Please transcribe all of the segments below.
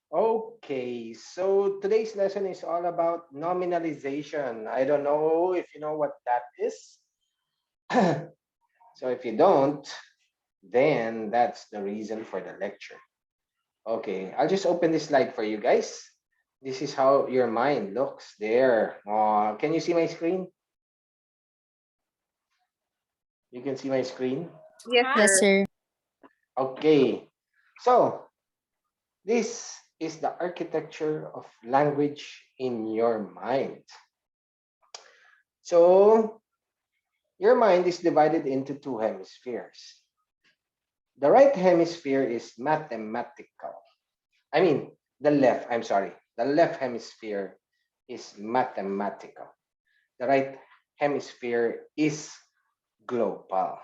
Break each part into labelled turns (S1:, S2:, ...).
S1: Okay, so today's lesson is all about nominalization. I don't know if you know what that is. So if you don't, then that's the reason for the lecture. Okay, I'll just open this slide for you guys. This is how your mind looks there. Can you see my screen? You can see my screen?
S2: Yes,
S3: Huh?
S2: sir.
S3: Yes, sir.
S1: Okay, so this is the architecture of language in your mind. So your mind is divided into two hemispheres. The right hemisphere is mathematical. I mean, I'm sorry, the left hemisphere is mathematical. The right hemisphere is global.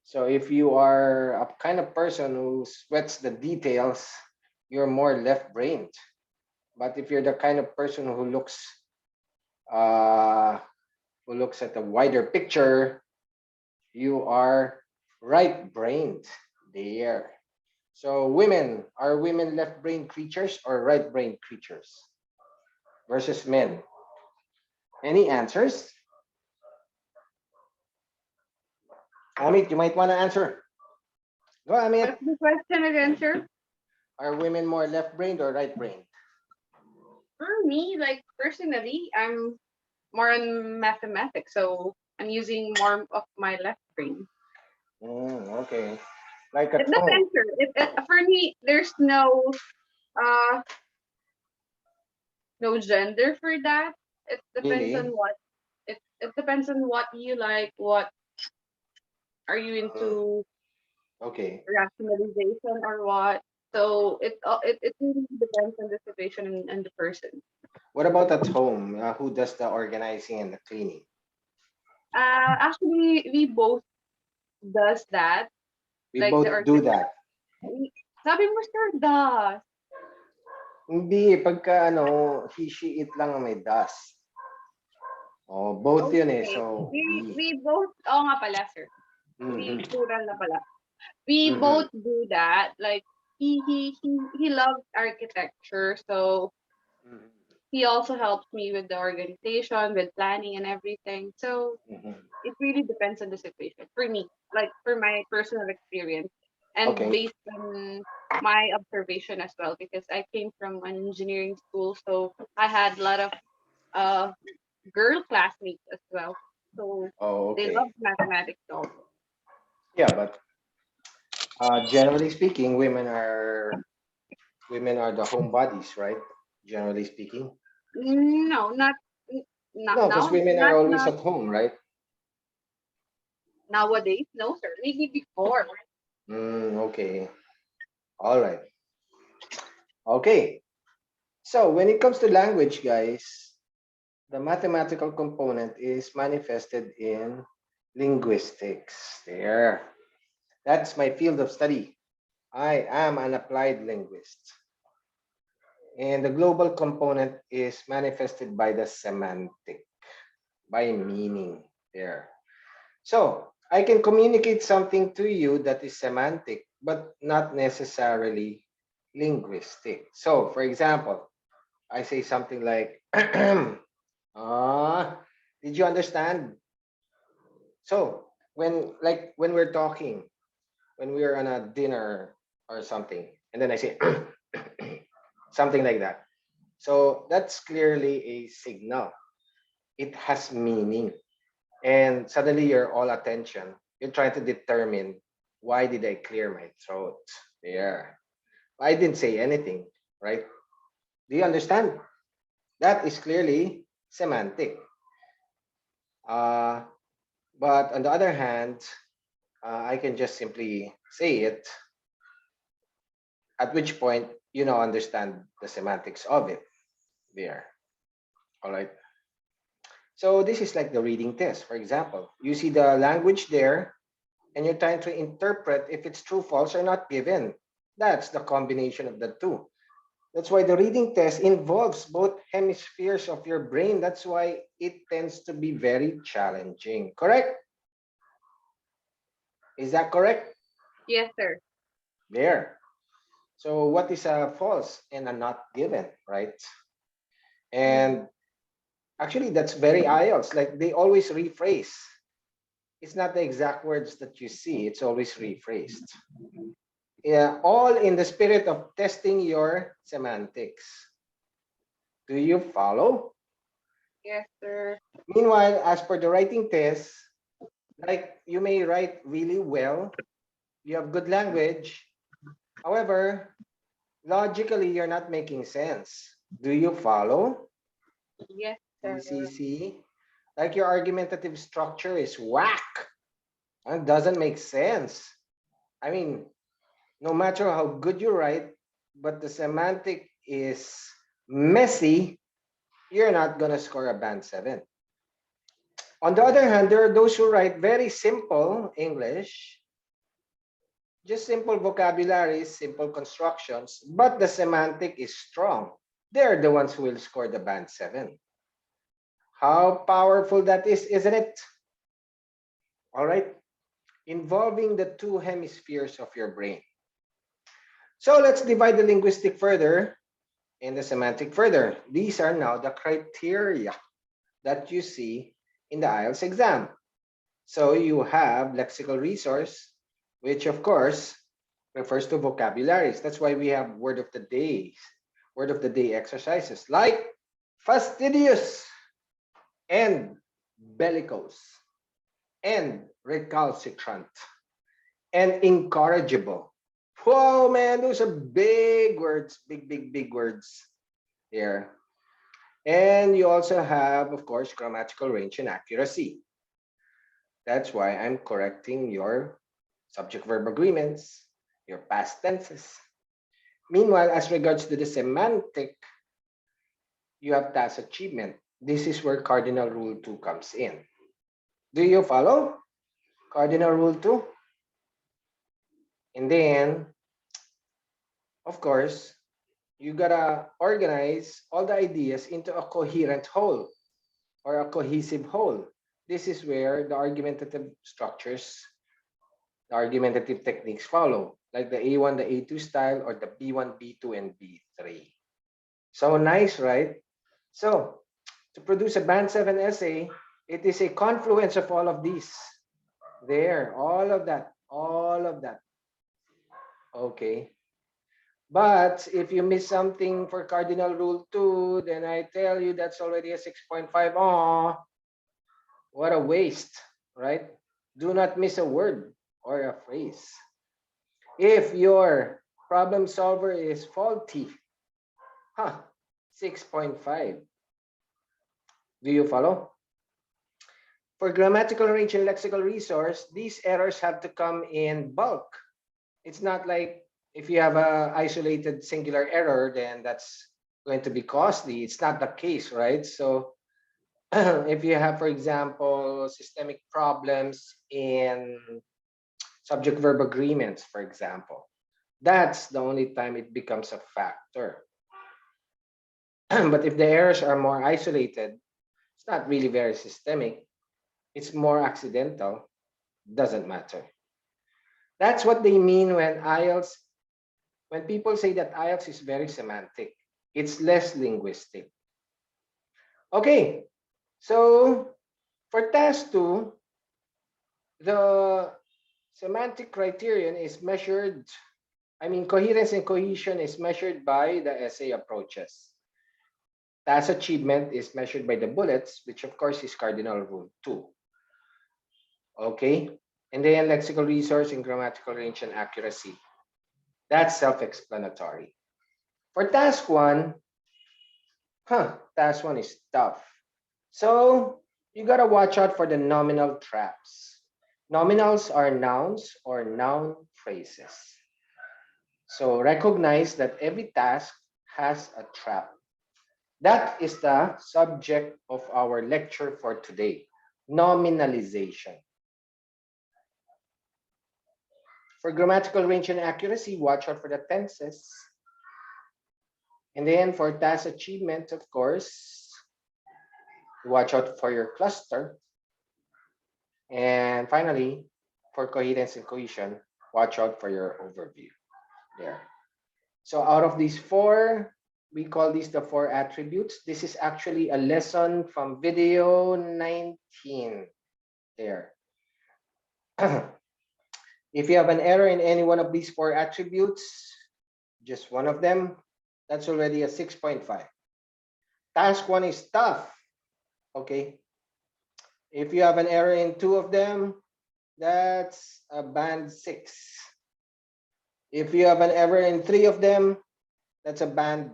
S1: So if you are a kind of person who sweats the details, you're more left-brained. But if you're the kind of person uh, who looks at the wider picture, you are right-brained. There. So are women left-brained creatures or right-brained creatures versus men? Any answers? Amit, you might want to answer. Go, Amit.
S2: What's the question again, sir?
S1: Are women more left-brained or right-brained?
S2: For me, like personally, I'm more on mathematics, so I'm using more of my left brain.
S1: Okay. Like at
S2: It
S1: home.
S2: depends, sir. For me, there's uh no gender for that. It depends on
S1: Really?
S2: what it depends on what you like. What are you
S1: Mm,
S2: into,
S1: okay.
S2: rationalization or what? So it really depends on the situation and the person.
S1: What about at home? Who does the organizing and the cleaning?
S2: Actually, we both does that,
S1: We
S2: like the
S1: both do
S2: organization.
S1: that.
S2: Sabi mo, sir, does.
S1: Hindi, pagka ano, he, she, it lang ang may dust. Oh, both yun eh.
S2: Okay.
S1: So, we.
S2: We both, oo nga pala, sir. We
S1: Mhm.
S2: plural na pala. We
S1: Mhm.
S2: both do that. Like, he loves architecture, so
S1: Mhm.
S2: he also helps me with the organization, with planning and everything. So
S1: Mhm.
S2: it really depends on the situation. For me, like for my personal experience and
S1: Okay.
S2: based on my observation as well, because I came from an engineering school, so I had a lot of uh girl classmates as well. So
S1: Oh,
S2: they
S1: okay.
S2: love mathematics also.
S1: Yeah, but generally speaking, women are the homebodies, right? Generally speaking.
S2: No, not
S1: No, because
S2: now,
S1: women are
S2: not
S1: always
S2: now
S1: at home, right?
S2: nowadays. No, sir. Maybe before.
S1: Okay. All right. Okay. So when it comes to language, guys, the mathematical component is manifested in linguistics. There. That's my field of study. I am an applied linguist. And the global component is manifested by the semantic, by meaning there. So I can communicate something to you that is semantic, but not necessarily linguistic. So, for example, I say something like, did you understand? So, when we're talking, when we're on a dinner or something, and then I say something like that. So, that's clearly a signal. It has meaning. And suddenly you're all attention. You're trying to determine why did I clear my throat? There. I didn't say anything, right? Do you understand? That is clearly semantic. Uh, but on the other hand, I can just simply say it, at which point you now understand the semantics of it there. All right. So this is like the reading test. For example, you see the language there, and you're trying to interpret if it's true, false, or not given. That's the combination of the two. That's why the reading test involves both hemispheres of your brain. That's why it tends to be very challenging. Correct? Is that correct?
S2: Yes, sir.
S1: There. So what is a false and a not given, right?
S2: Mm.
S1: And actually, that's very IELTS. Like they always rephrase. It's not the exact words that you see. It's always rephrased. Yeah, all in the spirit of testing your semantics. Do you follow?
S2: Yes, sir.
S1: Meanwhile, as per the writing test, like you may write really well, you have good language. However, logically, you're not making sense. Do you follow?
S2: Yes, sir.
S1: CCC? Like your argumentative structure is whack. It doesn't make sense. I mean, no matter how good you write, but the semantic is messy, you're not gonna score a band 7. On the other hand, there are those who write very simple English, just simple vocabularies, simple constructions, but the semantic is strong. They're the ones who will score the band 7. How powerful that is, isn't it? All right. Involving the two hemispheres of your brain. So let's divide the linguistic further and the semantic further. These are now the criteria that you see in the IELTS exam. So you have lexical resource, which of course refers to vocabularies. That's why we have word of the day exercises like fastidious and bellicose and recalcitrant and incorrigible. Whoa, man, those are big words, big words here. And you also have, of course, grammatical range and accuracy. That's why I'm correcting your subject verb agreements, your past tenses. Meanwhile, as regards to the semantic, you have task achievement. This is where cardinal rule 2 comes in. Do you follow cardinal rule 2? And then, of course, you gotta organize all the ideas into a coherent whole or a cohesive whole. This is where the argumentative structures, the argumentative techniques follow, like the A1, the A2 style, or the B1, B2, and B3. So nice, right? So to produce a band 7 essay, it is a confluence of all of these. There, all of that, all of that. Okay. But if you miss something for cardinal rule 2, then I tell you that's already a 6.5. Oh, what a waste, right? Do not miss a word or a phrase. If your problem solver is faulty, huh, 6.5. Do you follow? For grammatical range and lexical resource, these errors have to come in bulk. It's not like if you have a isolated singular error, then that's going to be costly. It's not the case, right? So if you have, for example, systemic problems in subject verb agreements, for example, that's the only time it becomes a factor. But if the errors are more isolated, it's not really very systemic, it's more accidental, doesn't matter. That's what they mean when IELTS, when people say that IELTS is very semantic, it's less linguistic. Okay, so for task 2, the semantic criterion is measured, coherence and cohesion is measured by the essay approaches. Task achievement is measured by the bullets, which of course is cardinal rule 2. Okay, and then lexical resource and grammatical range and accuracy. That's self-explanatory. For task 1, task 1 is tough. So you gotta watch out for the nominal traps. Nominals are nouns or noun phrases. So recognize that every task has a trap. That is the subject of our lecture for today, nominalization. For grammatical range and accuracy, watch out for the tenses. And then for task achievement, of course, watch out for your cluster. And finally, for coherence and cohesion, watch out for your overview there. So out of these four, we call these the four attributes. This is actually a lesson from video 19 there. If you have an error in any one of these four attributes, just one of them, that's already a 6.5. Task one is tough. Okay. If you have an error in two of them, that's a band 6. If you have an error in three of them, that's a band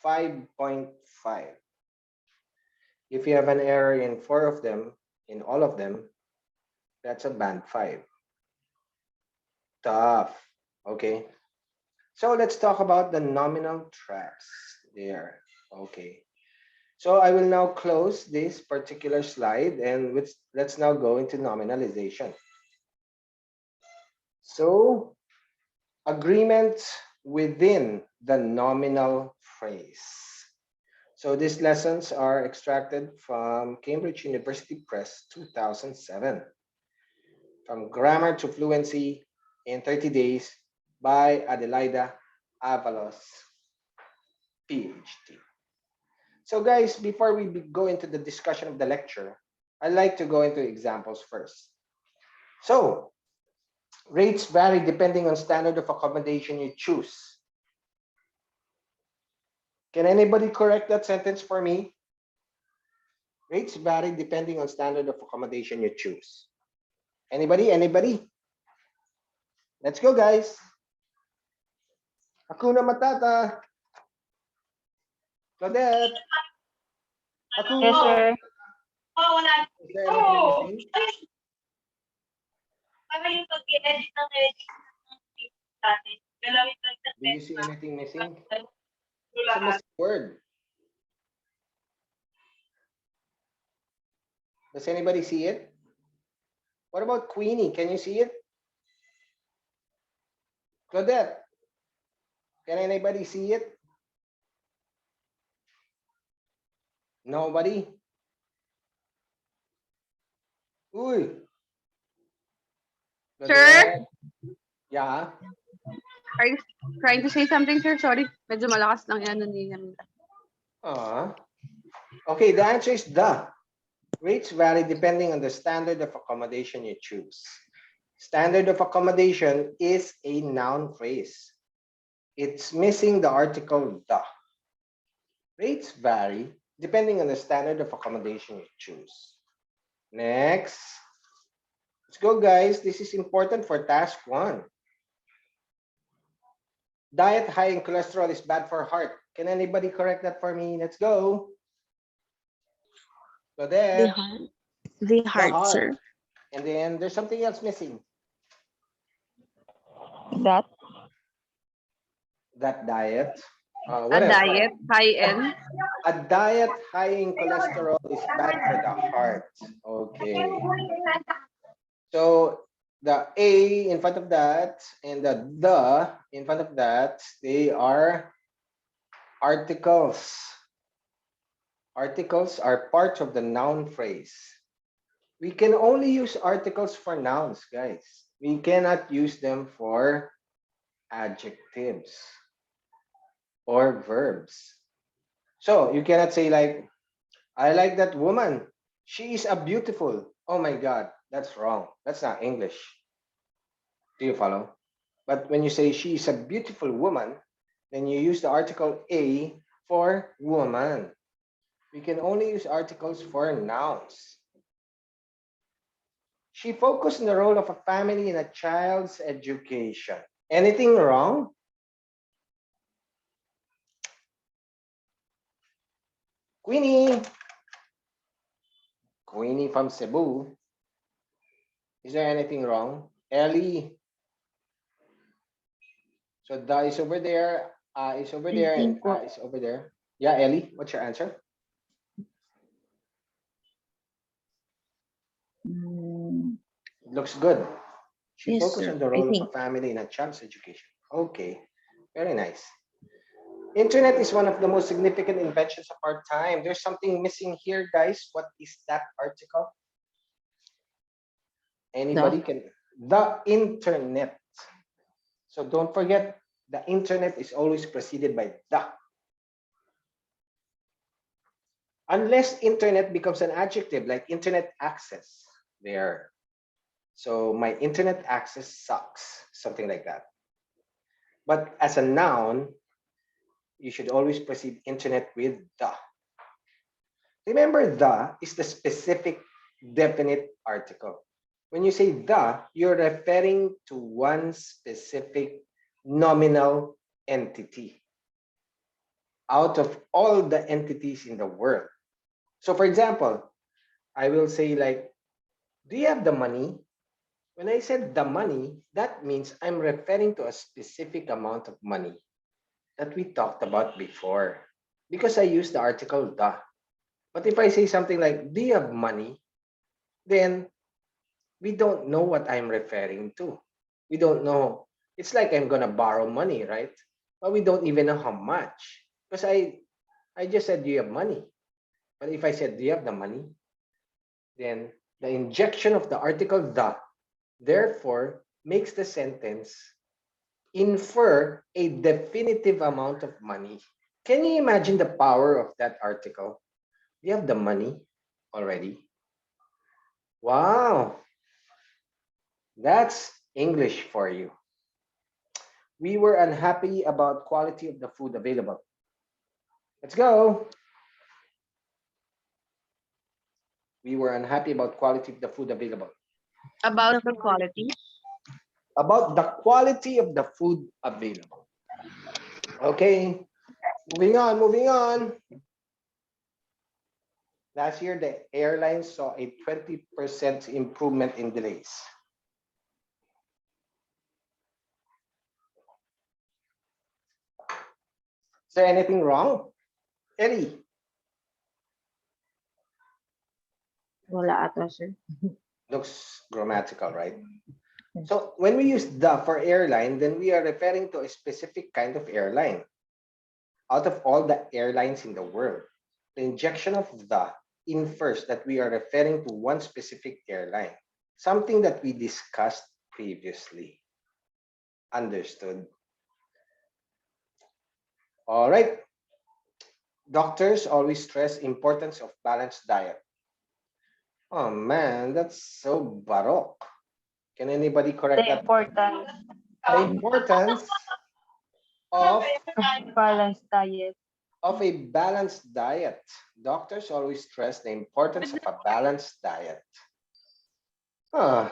S1: 5.5. If you have an error in four of them, in all of them, that's a band 5. Tough. Okay. So let's talk about the nominal tracks there. Okay. So I will now close this particular slide and let's now go into nominalization. So agreement within the nominal phrase. So these lessons are extracted from Cambridge University Press 2007. From Grammar to Fluency in 30 Days by Adelaida Avalos, PhD. So guys, before we go into the discussion of the lecture, I'd like to go into examples first. So rates vary depending on standard of accommodation you choose. Can anybody correct that sentence for me? Rates vary depending on standard of accommodation you choose. Anybody? Anybody? Let's go, guys. Hakuna Matata. Claudette.
S2: Yes,
S1: Hakuna.
S2: sir.
S1: Is there anything missing? Do you see anything missing? It's a missing word. Does anybody see it? What about Queenie? Can you see it? Claudette, can anybody see it? Nobody? Uy.
S2: Sir,
S1: Claudette. Yeah.
S2: are you trying to say something, sir? Sorry, medyo malakas lang yan.
S1: Okay, the answer is the. Rates vary depending on the standard of accommodation you choose. Standard of accommodation is a noun phrase. It's missing the article the. Rates vary depending on the standard of accommodation you choose. Next. Let's go, guys. This is important for task 1. Diet high in cholesterol is bad for heart. Can anybody correct that for me? Let's go. So
S3: The
S1: that
S3: heart. The
S1: the
S3: heart, sir.
S1: heart. And then there's something else missing.
S3: That.
S1: That diet.
S2: A
S1: What else?
S2: diet, high end.
S1: A diet high in cholesterol is bad for the heart. Okay. So the A in front of that and the in front of that, they are articles. Articles are part of the noun phrase. We can only use articles for nouns, guys. We cannot use them for adjectives or verbs. So you cannot say like, I like that woman. She is a beautiful. Oh my God, that's wrong. That's not English. Do you follow? But when you say she is a beautiful woman, then you use the article a for woman. We can only use articles for nouns. She focused on the role of a family in a child's education. Anything wrong? Queenie. Queenie from Cebu. Is there anything wrong? Ellie. So Da is over there. Is over there and
S3: think what
S1: is over there. Yeah, Ellie, what's your answer?
S3: mm,
S1: It looks good. She
S3: yes,
S1: focused
S3: sir.
S1: on the
S3: I
S1: role of a
S3: think
S1: family in a child's education. Okay, very nice. Internet is one of the most significant inventions of our time. There's something missing here, guys. What is that article?
S3: the
S1: Anybody can? The internet. So don't forget The internet is always preceded by the. Unless internet becomes an adjective like internet access there. So my internet access sucks, something like that. But as a noun, you should always precede internet with the. Remember, the is the specific definite article. When you say the, you're referring to one specific nominal entity out of all the entities in the world. So for example, I will say like, do you have the money? When I said the money, that means I'm referring to a specific amount of money that we talked about before because I used the article the. But if I say something like, do you have money? Then we don't know what I'm referring to. We don't know. It's like I'm going to borrow money, right? But we don't even know how much. Because I just said, do you have money? But if I said, do you have the money? Then the injection of the article the, therefore, makes the sentence infer a definitive amount of money. Can you imagine the power of that article? Do you have the money already? Wow, that's English for you. We were unhappy about quality of the food available. Let's go. We were unhappy about quality of the food available.
S3: About the quality.
S1: About the quality of the food available. Okay, moving on, moving on. Last year, the airlines saw a 20% improvement in delays. Is there anything wrong? Ellie?
S3: Wala ata, sir.
S1: Looks grammatical, right? So when we use the for airline, then we are referring to a specific kind of airline. Out of all the airlines in the world, the injection of the infers that we are referring to one specific airline, something that we discussed previously. Understood? All right. Doctors always stress importance of balanced diet. Oh man, that's so baroque. Can anybody correct
S3: The
S1: that?
S3: importance
S1: The importance of
S3: of balanced diet.
S1: a balanced diet. Doctors always stress the importance of a balanced diet. Huh.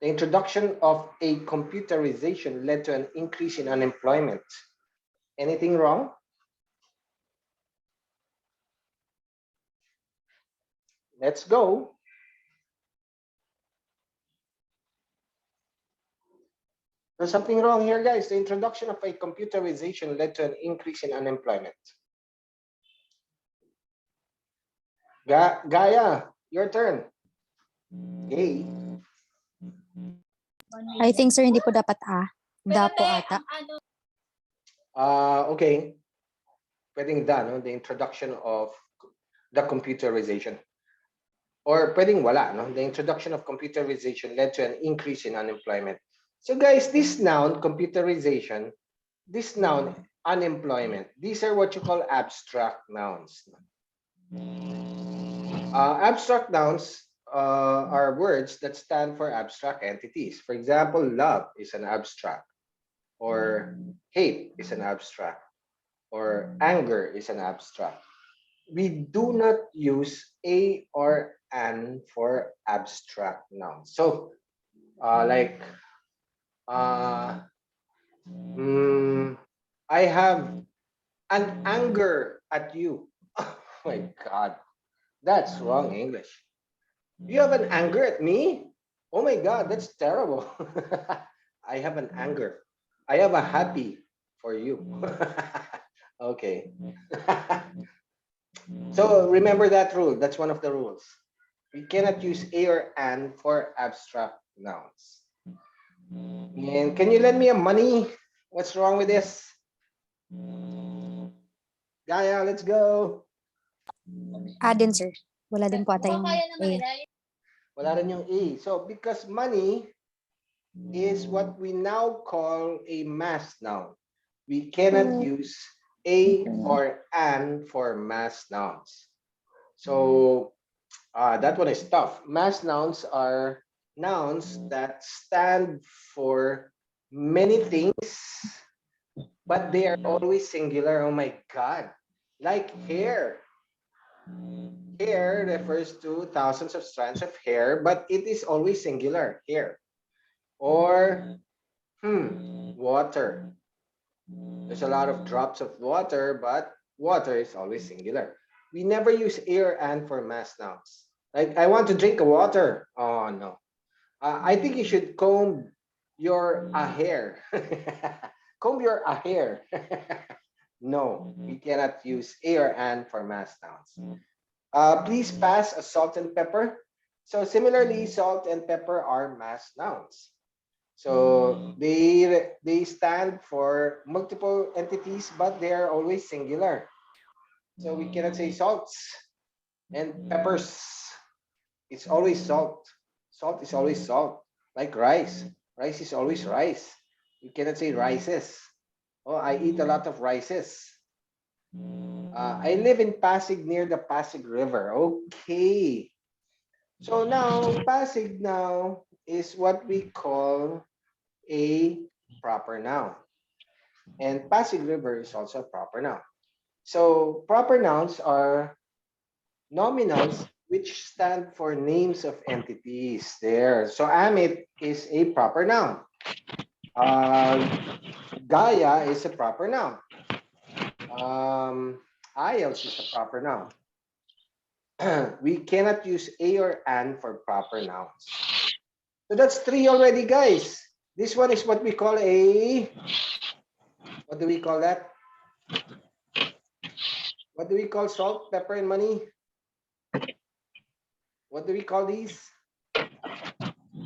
S1: The introduction of a computerization led to an increase in unemployment. Anything wrong? Let's go. There's something wrong here, guys. The introduction of a computerization led to an increase in unemployment. Gaia, your turn. Yay.
S4: I think sir, hindi po dapat da po ata.
S1: Okay. Pwedeng da, no? The introduction of the computerization. Or pwedeng wala, no? The introduction of computerization led to an increase in unemployment. So guys, this noun, computerization, this noun, unemployment, these are what you call abstract nouns. Abstract nouns are words that stand for abstract entities. For example, love is an abstract, or hate is an abstract, or anger is an abstract. We do not use a or an for abstract nouns. So, I have an anger at you. Oh my God, that's wrong English. You have an anger at me? Oh my God, that's terrible. I have an anger. I have a happy for you. Okay. So remember that rule. That's one of the rules. We cannot use a or an for abstract nouns. And can you lend me a money? What's wrong with this? Gaia, let's go.
S4: Din sir. Wala din po ata yung A.
S1: Wala rin yung A. So because money is what we now call a mass noun. We cannot use a or an for mass nouns. So that one is tough. Mass nouns are nouns that stand for many things, but they are always singular. Oh my God. Like hair. Hair refers to thousands of strands of hair, but it is always singular, hair. Or, water. There's a lot of drops of water, but water is always singular. We never use air and for mass nouns. Like, I want to drink water. Oh, no. I think you should comb your hair. Comb your hair. No, we cannot use air and for mass nouns. Please pass a salt and pepper. So similarly, salt and pepper are mass nouns. So they stand for multiple entities, but they are always singular. So we cannot say salts and peppers. It's always salt. Salt is always salt. Like rice. Rice is always rice. You cannot say rices. Oh, I eat a lot of rices. I live in Pasig near the Pasig River. Okay. So now Pasig now is what we call a proper noun. And Pasig River is also a proper noun. So proper nouns are nominals which stand for names of entities there. So Amit is a proper noun. Gaia is a proper noun. IELTS is a proper noun. We cannot use a or an for proper nouns. So that's three already, guys. This one is what we call a, what do we call that? What do we call salt, pepper, and money? What do we call these?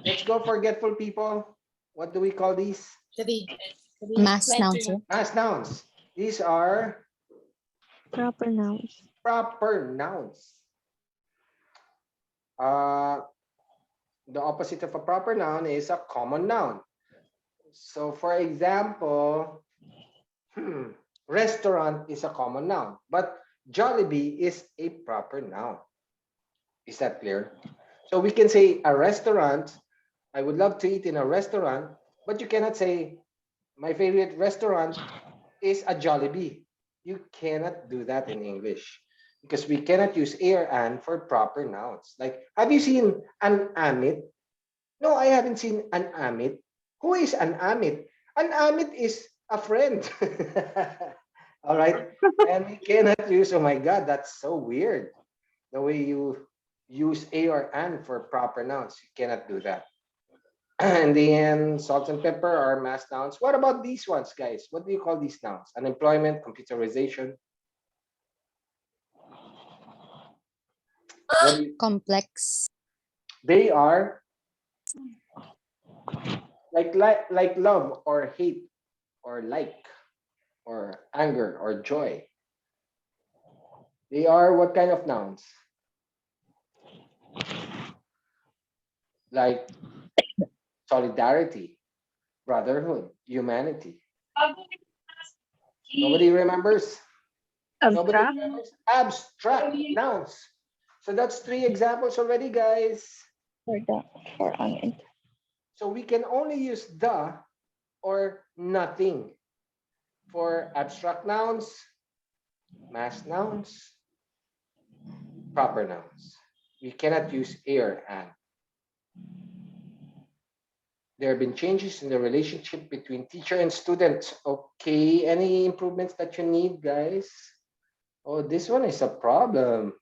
S1: Let's go, forgetful people. What do we call these?
S4: Mass noun, sir.
S1: Mass nouns. These are
S3: Proper nouns.
S1: proper nouns. The opposite of a proper noun is a common noun. So for example, restaurant is a common noun, but Jollibee is a proper noun. Is that clear? So we can say a restaurant, I would love to eat in a restaurant, but you cannot say my favorite restaurant is a Jollibee. You cannot do that in English because we cannot use a or an for proper nouns. Like, have you seen an Amit? No, I haven't seen an Amit. Who is an Amit? An Amit is a friend. All right. And we cannot use, oh my God, that's so weird. The way you use a or an for proper nouns. You cannot do that. And then salt and pepper are mass nouns. What about these ones, guys? What do you call these nouns? Unemployment, computerization. What do you,
S4: Complex.
S1: they are like love or hate or like or anger or joy. They are what kind of nouns? Like solidarity, brotherhood, humanity. Nobody remembers? Nobody
S3: Abstract.
S1: remembers? Abstract nouns. So that's three examples already, guys.
S3: For unin.
S1: So we can only use the or nothing for abstract nouns, mass nouns, proper nouns. We cannot use a or an. There have been changes in the relationship between teacher and student. Okay, any improvements that you need, guys? Oh, this one is a problem.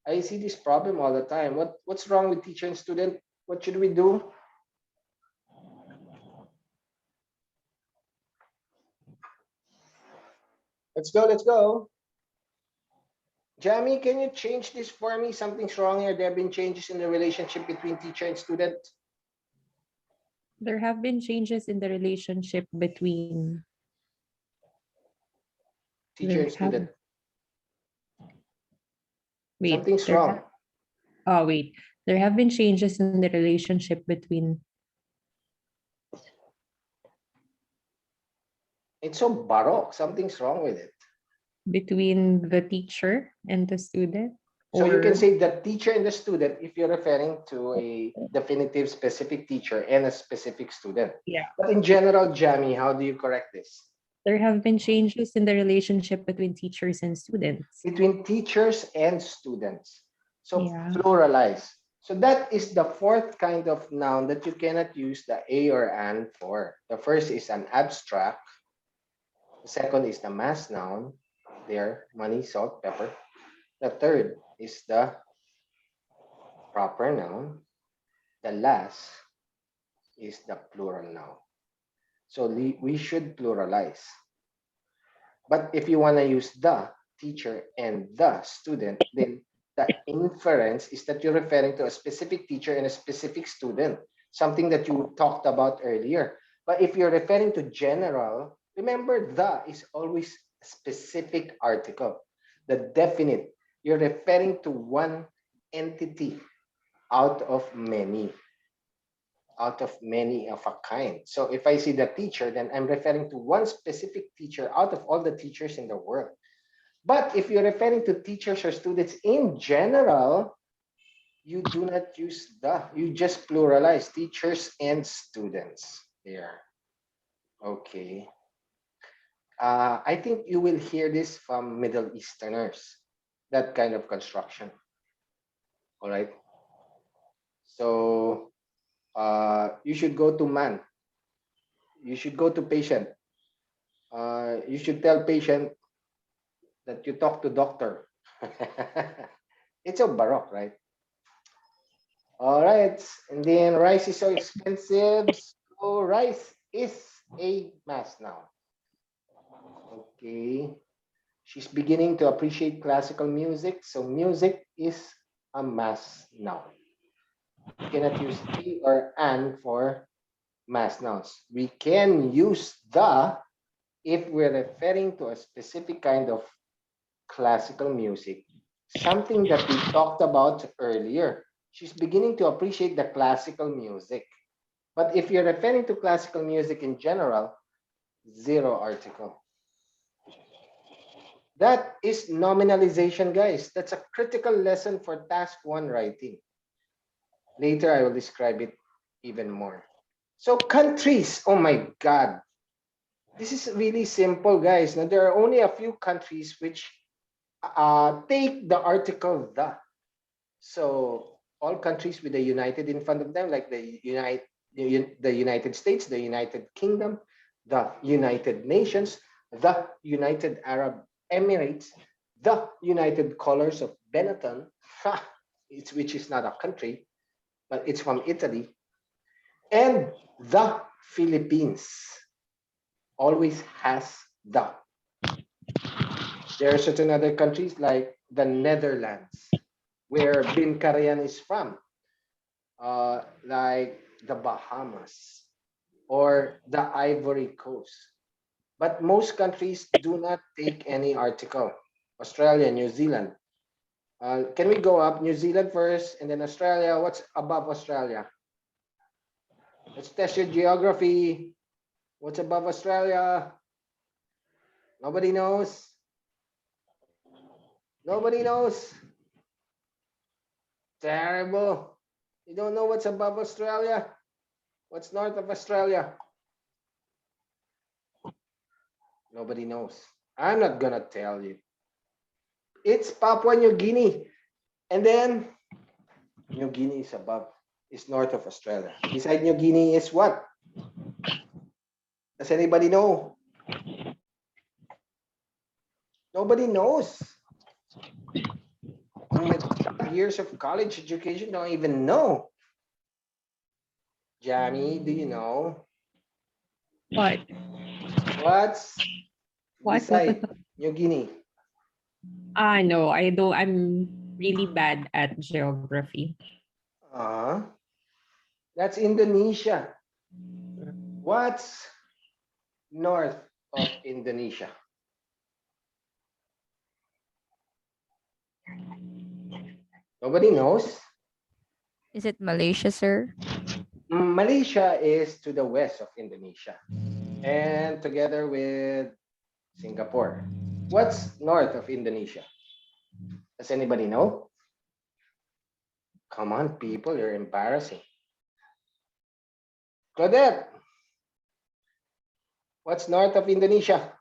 S1: I see this problem all the time. What's wrong with teacher and student? What should we do? Let's go, let's go. Jamie, can you change this for me? Something's wrong here. There have been changes in the relationship between teacher and student.
S5: There have been changes in the relationship between
S1: Teacher and student. Something's
S5: there
S1: wrong.
S5: Wait. There have been changes in the relationship between
S1: It's so baroque. Something's wrong with it.
S5: Between the teacher and the student?
S1: So you can
S5: Or
S1: say the teacher and the student if you're referring to a definitive specific teacher and a specific student.
S5: yeah,
S1: But in general, Jamie, how do you correct this?
S5: there have been changes in the relationship between teachers and students.
S1: Between teachers and students. So
S5: Yeah.
S1: pluralize. So that is the fourth kind of noun that you cannot use the a or an for. The first is an abstract. The second is the mass noun. There, money, salt, pepper. The third is the proper noun. The last is the plural noun. So we should pluralize. But if you want to use the teacher and the student, then the inference is that you're referring to a specific teacher and a specific student, something that you talked about earlier. But if you're referring to general, remember the is always a specific article. The definite, you're referring to one entity out of many of a kind. So if I see the teacher, then I'm referring to one specific teacher out of all the teachers in the world. But if you're referring to teachers or students in general, you do not use the, you just pluralize teachers and students there. Okay. I think you will hear this from Middle Easterners, that kind of construction. All right. So you should go to man. You should go to patient. You should tell patient that you talk to doctor. It's so baroque, right? All right. And then rice is so expensive. So rice is a mass now. Okay. She's beginning to appreciate classical music. So music is a mass noun. You cannot use a or an for mass nouns. We can use the if we're referring to a specific kind of classical music, something that we talked about earlier. She's beginning to appreciate the classical music. But if you're referring to classical music in general, zero article. That is nominalization, guys. That's a critical lesson for task 1 writing. Later, I will describe it even more. So countries, oh my God. This is really simple, guys. Now, there are only a few countries which take the article the. So all countries with the United in front of them, like the United States, the United Kingdom, the United Nations, the United Arab Emirates, the United Colors of Benetton, which is not a country, but it's from Italy, and the Philippines always has the. There are certain other countries like the Netherlands, where Bin Karayan is from, like the Bahamas or the Ivory Coast. But most countries do not take any article. Australia, New Zealand. Can we go up? New Zealand first and then Australia. What's above Australia? Let's test your geography. What's above Australia? Nobody knows. Nobody knows. Terrible. You don't know what's above Australia? What's north of Australia? Nobody knows. I'm not gonna tell you. It's Papua New Guinea. And then New Guinea is above, is north of Australia. Beside New Guinea is what? Does anybody know? Nobody knows. My years of college education don't even know. Jamie, do you know?
S5: What?
S1: What's
S5: What?
S1: beside New Guinea?
S5: No, I don't. I'm really bad at geography.
S1: That's Indonesia. What's north of Indonesia? Nobody knows.
S3: Is it Malaysia, sir?
S1: Malaysia is to the west of Indonesia. and together with Singapore. What's north of Indonesia? Does anybody know? Come on, people, you're embarrassing. Claudette, what's north of Indonesia?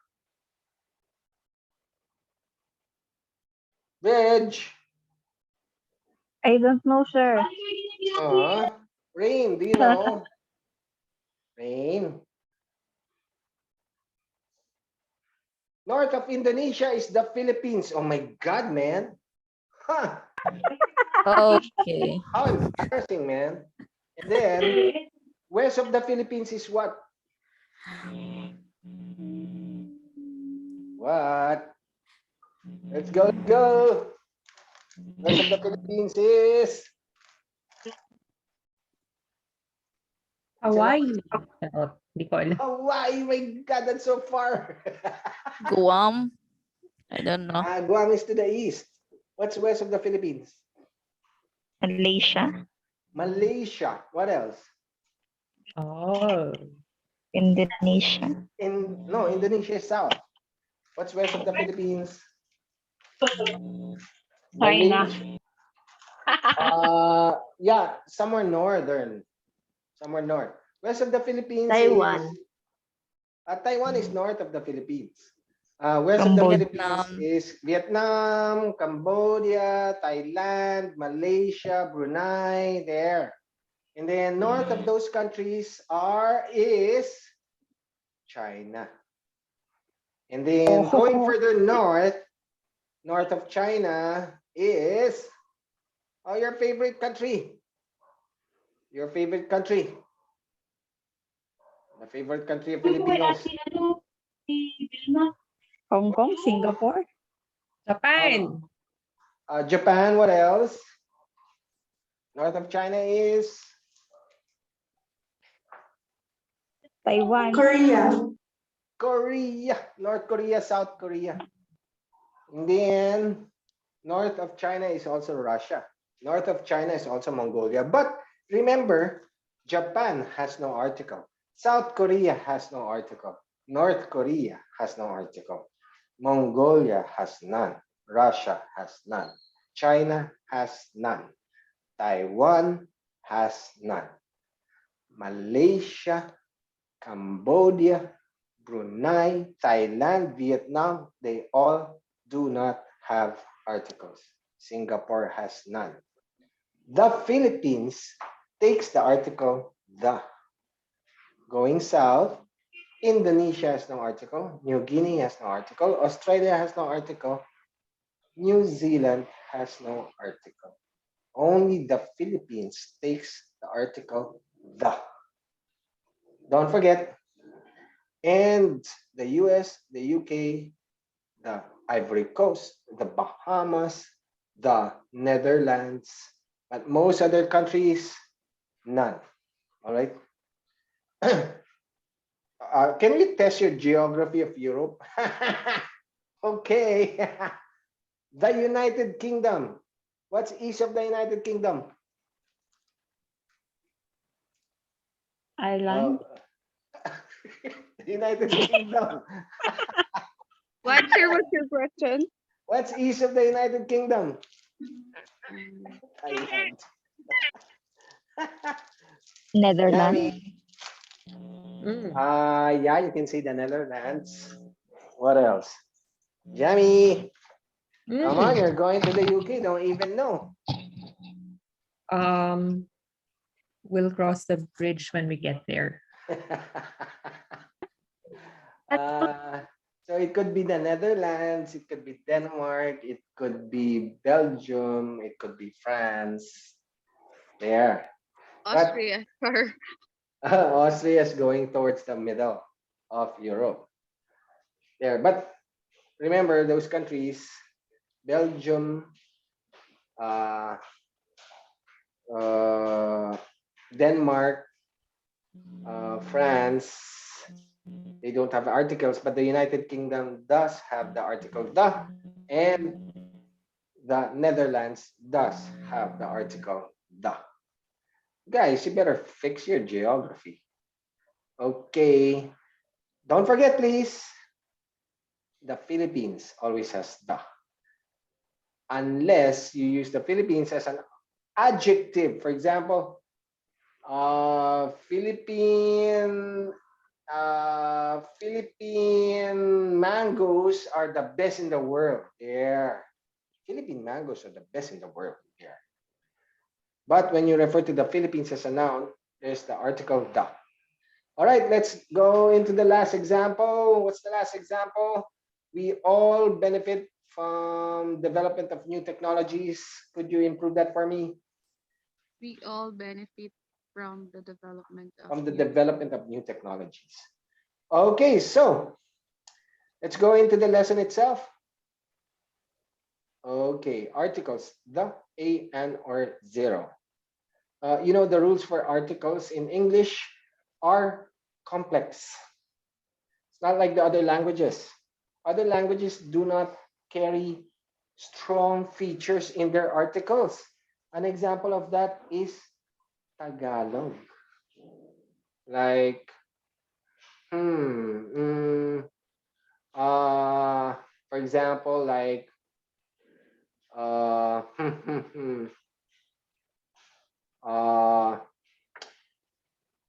S1: Reg.
S3: I don't know, sir.
S1: Rain, do you know? Rain. North of Indonesia is the Philippines. Oh my God, man. Huh.
S4: Okay.
S1: How embarrassing, man. And then west of the Philippines is what? What? Let's go, go. West of the Philippines is
S5: Hawaii. Charot. Di ko alam.
S1: Hawaii. My God, that's so far.
S4: Guam. I don't know.
S1: Guam is to the east. What's west of the Philippines?
S3: Malaysia.
S1: Malaysia. What else?
S5: Oh.
S3: Indonesia.
S1: No, Indonesia is south. What's west of the Philippines?
S3: China.
S1: Yeah, somewhere northern. Somewhere north. West of the Philippines
S3: Taiwan.
S1: Taiwan is north of the Philippines. West of the
S3: Cambodia.
S1: Philippines is Vietnam, Cambodia, Thailand, Malaysia, Brunei, there. And then north of those countries is China. And then going further north of China is your favorite country. Your favorite country. The favorite country of Filipinos.
S3: Hong Kong, Singapore.
S5: Japan.
S1: Japan, what else? North of China is
S3: Taiwan.
S1: Korea, North Korea, South Korea. And then north of China is also Russia. North of China is also Mongolia. But remember, Japan has no article. South Korea has no article. North Korea has no article. Mongolia has none. Russia has none. China has none. Taiwan has none. Malaysia, Cambodia, Brunei, Thailand, Vietnam, they all do not have articles. Singapore has none. The Philippines takes the article the. Going south, Indonesia has no article. New Guinea has no article. Australia has no article. New Zealand has no article. Only the Philippines takes the article the. Don't forget, and the US, the UK, the Ivory Coast, the Bahamas, the Netherlands, but most other countries, none. All right. Can we test your geography of Europe? Okay. The United Kingdom. What's east of the United Kingdom?
S3: Ireland.
S1: The United Kingdom.
S2: What, sir? What's your question?
S1: What's east of the United Kingdom? Thailand.
S3: Netherlands.
S5: Mm.
S1: Yeah, you can see the Netherlands. What else? Jamie, come on, you're going to the UK. Don't even know.
S5: We'll cross the bridge when we get there.
S1: So it could be the Netherlands, it could be Denmark, it could be Belgium, it could be France. There.
S2: Austria, sir.
S1: Austria is going towards the middle of Europe. There, but remember those countries: Belgium, Denmark, France. They don't have articles, but the United Kingdom does have the article the, and the Netherlands does have the article the. Guys, you better fix your geography. Okay. Don't forget, please, the Philippines always has the. Unless you use the Philippines as an adjective. For example, Philippine Philippine mangoes are the best in the world. There. Philippine mangoes are the best in the world. There. But when you refer to the Philippines as a noun, there's the article the. All right, let's go into the last example. What's the last example? We all benefit from development of new technologies. Could you improve that for me?
S2: We all benefit from the development of
S1: From the
S2: new
S1: development of new technologies. Okay, so let's go into the lesson itself. Okay, articles, the, a, an, or zero. You know, the rules for articles in English are complex. It's not like the other languages. Other languages do not carry strong features in their articles. An example of that is Tagalog. Like, hmm, mm, for example, like, uh, uh,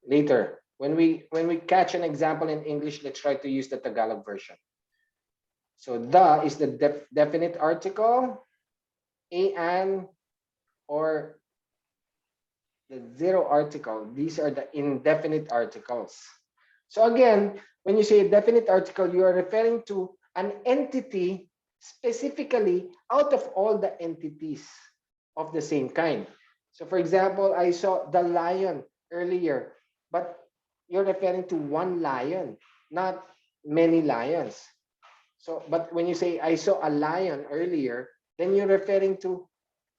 S1: later when we catch an example in English, let's try to use the Tagalog version. So the is the definite article, a, an, or the zero article. These are the indefinite articles. So again, when you say a definite article, you are referring to an entity specifically out of all the entities of the same kind. So for example, I saw the lion earlier, but you're referring to one lion, not many lions. So, but when you say I saw a lion earlier, then you're referring to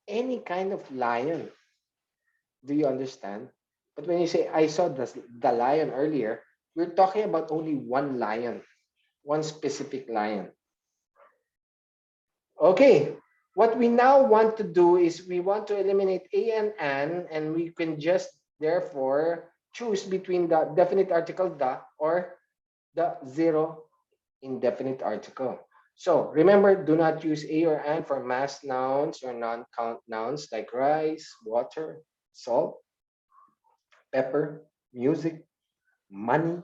S1: any kind of lion. Do you understand? But when you say I saw the lion earlier, we're talking about only one lion, one specific lion. Okay, what we now want to do is we want to eliminate a and an, and we can just therefore choose between the definite article the or the zero indefinite article. So remember, do not use a or an for mass nouns or non-count nouns like rice, water, salt, pepper, music, money.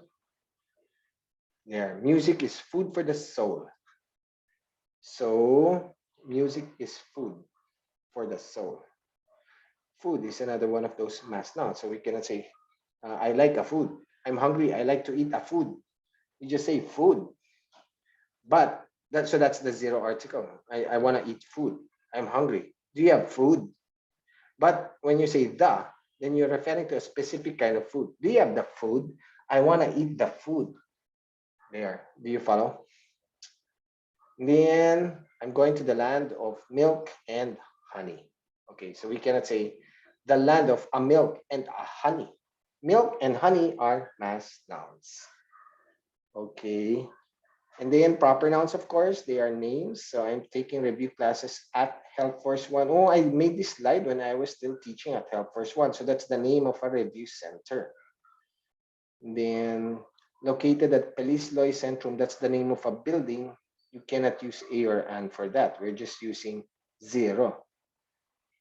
S1: Yeah, music is food for the soul. So music is food for the soul. Food is another one of those mass nouns. So we cannot say, I like a food. I'm hungry. I like to eat a food. You just say food. But that's the zero article. I want to eat food. I'm hungry. Do you have food? But when you say the, then you're referring to a specific kind of food. Do you have the food? I want to eat the food. There. Do you follow? Then I'm going to the land of milk and honey. Okay, so we cannot say the land of a milk and a honey. Milk and honey are mass nouns. Okay, and then proper nouns, of course, they are names. So I'm taking review classes at Help Force One. Oh, I made this slide when I was still teaching at Help Force One. So that's the name of a review center. And then located at Pelisloy Centrum, that's the name of a building. You cannot use a or an for that. We're just using zero.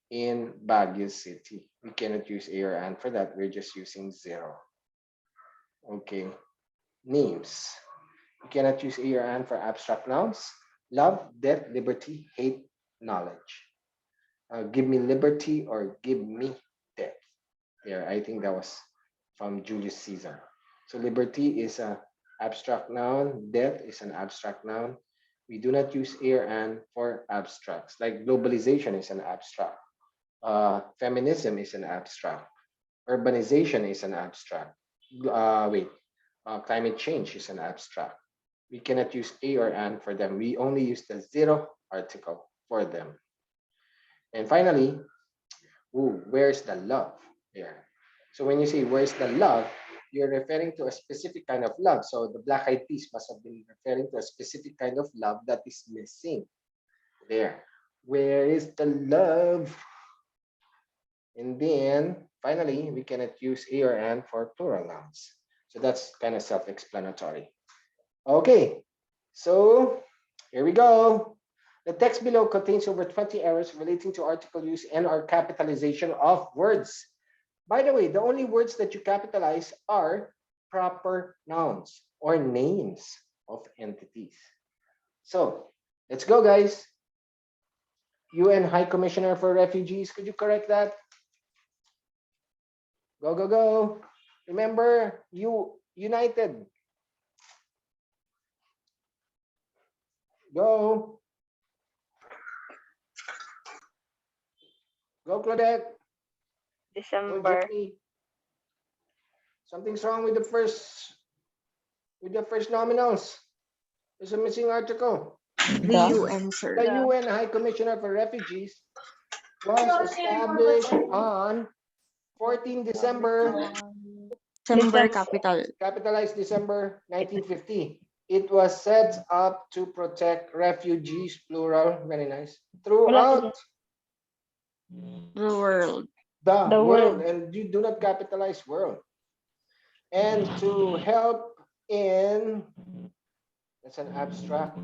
S1: In Baguio City, we cannot use a or an for that. We're just using zero. Okay, names. You cannot use a or an for abstract nouns. Love, death, liberty, hate, knowledge. Give me liberty or give me death. There, I think that was from Julius Caesar. So liberty is an abstract noun. Death is an abstract noun. We do not use a or an for abstracts. Like globalization is an abstract. Feminism is an abstract. Urbanization is an abstract. Climate change is an abstract. We cannot use a or an for them. We only use the zero article for them. And finally, where's the love? There. So when you say where's the love, you're referring to a specific kind of love. So the Black Eyed Peas must have been referring to a specific kind of love that is missing. There. Where is the love? And then finally, we cannot use a or an for plural nouns. So that's kind of self-explanatory. Okay, so here we go. The text below contains over 20 errors relating to article use and or capitalization of words. By the way, the only words that you capitalize are proper nouns or names of entities. So let's go, guys. UN High Commissioner for Refugees, could you correct that? Go, go, go. Remember, you united. Go. Go, Claudette. Go,
S3: December.
S1: Jeffrey. Something's wrong with the first nominals. There's a missing article.
S6: The UN,
S1: The
S6: sir.
S1: UN High Commissioner for Refugees was established on 14 December,
S6: December
S3: December.
S6: capital.
S1: capitalized December 1950. It was set up to protect refugees, plural, very nice, throughout
S6: The world.
S1: the
S3: The
S1: world,
S3: world.
S1: and you do not capitalize world, and to help in, that's an abstract,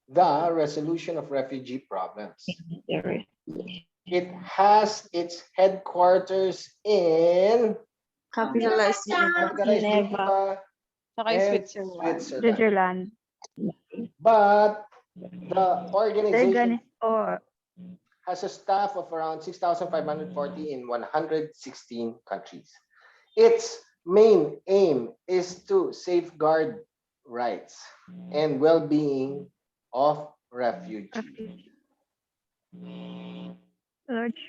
S1: the resolution of refugee problems. It has its headquarters in
S6: Capitalized
S1: capitalized
S3: Geneva.
S1: Geneva
S2: Saka yung
S1: and
S2: Switzerland.
S1: Switzerland.
S3: Switzerland.
S1: But the organization
S3: Or
S1: has a staff of around 6,540 in 116 countries. Its main aim is to safeguard rights and well-being of refugees.
S3: large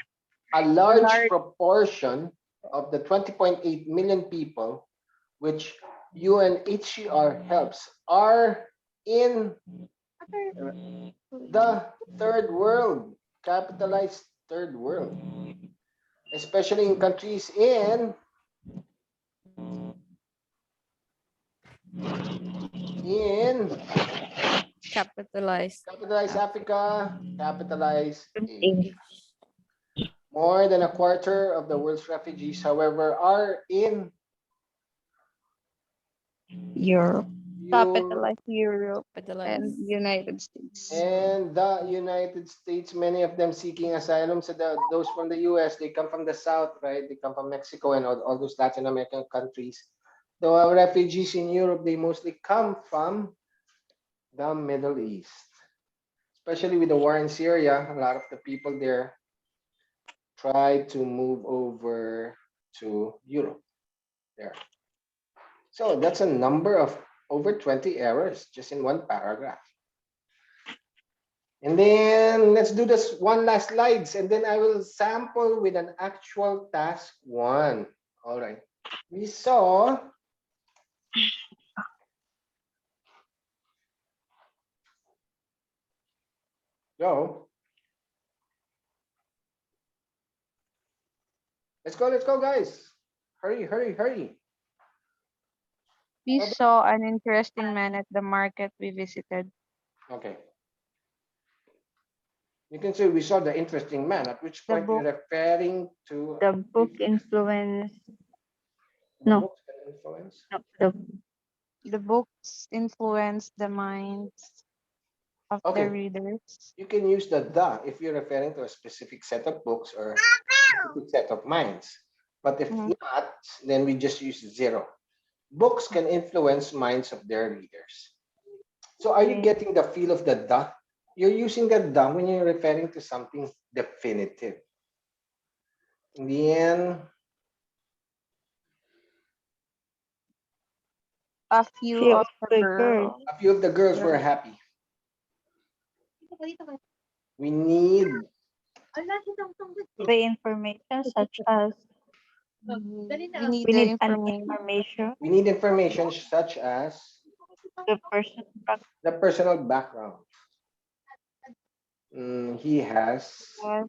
S1: A large
S3: Large.
S1: proportion of the 20.8 million people which UNHCR helps are in the third world, capitalized third world, especially in countries in
S4: Capitalized.
S1: capitalized Africa, capitalized Asia.
S3: English.
S1: More than a quarter of the world's refugees, however, are in
S3: Europe.
S2: Capitalized Europe and
S4: Capitalized.
S2: United States.
S1: and the United States, many of them seeking asylum. So those from the US, they come from the South, right? They come from Mexico and all those Latin American countries. The refugees in Europe, they mostly come from the Middle East, especially with the war in Syria. A lot of the people there try to move over to Europe there. So that's a number of over 20 errors just in one paragraph. And then let's do this one last slides, and then I will sample with an actual task one. All right. We saw go. Let's go, guys. Hurry, hurry, hurry.
S2: We saw an interesting man at the market we visited.
S1: Okay. You can say we saw the interesting man, at which
S2: The
S1: point you're referring to
S3: The book influence.
S1: the
S3: no.
S1: books and influence.
S3: No,
S2: The books influenced the minds of the
S1: Okay.
S2: readers.
S1: You can use the if you're referring to a specific set of books or a specific set of minds. But if not, then we just use zero. Books can influence minds of their readers. So are you
S3: Okay.
S1: getting the feel of the the? You're using the when you're referring to something definitive. In the end,
S2: A few
S3: Few
S2: of the
S3: of the
S2: girls.
S1: a few of the girls were happy. We need
S3: the information such as
S2: We need
S3: we
S2: the
S3: need an
S2: information.
S1: information such as
S3: the person
S1: the personal background. He has
S2: Yes,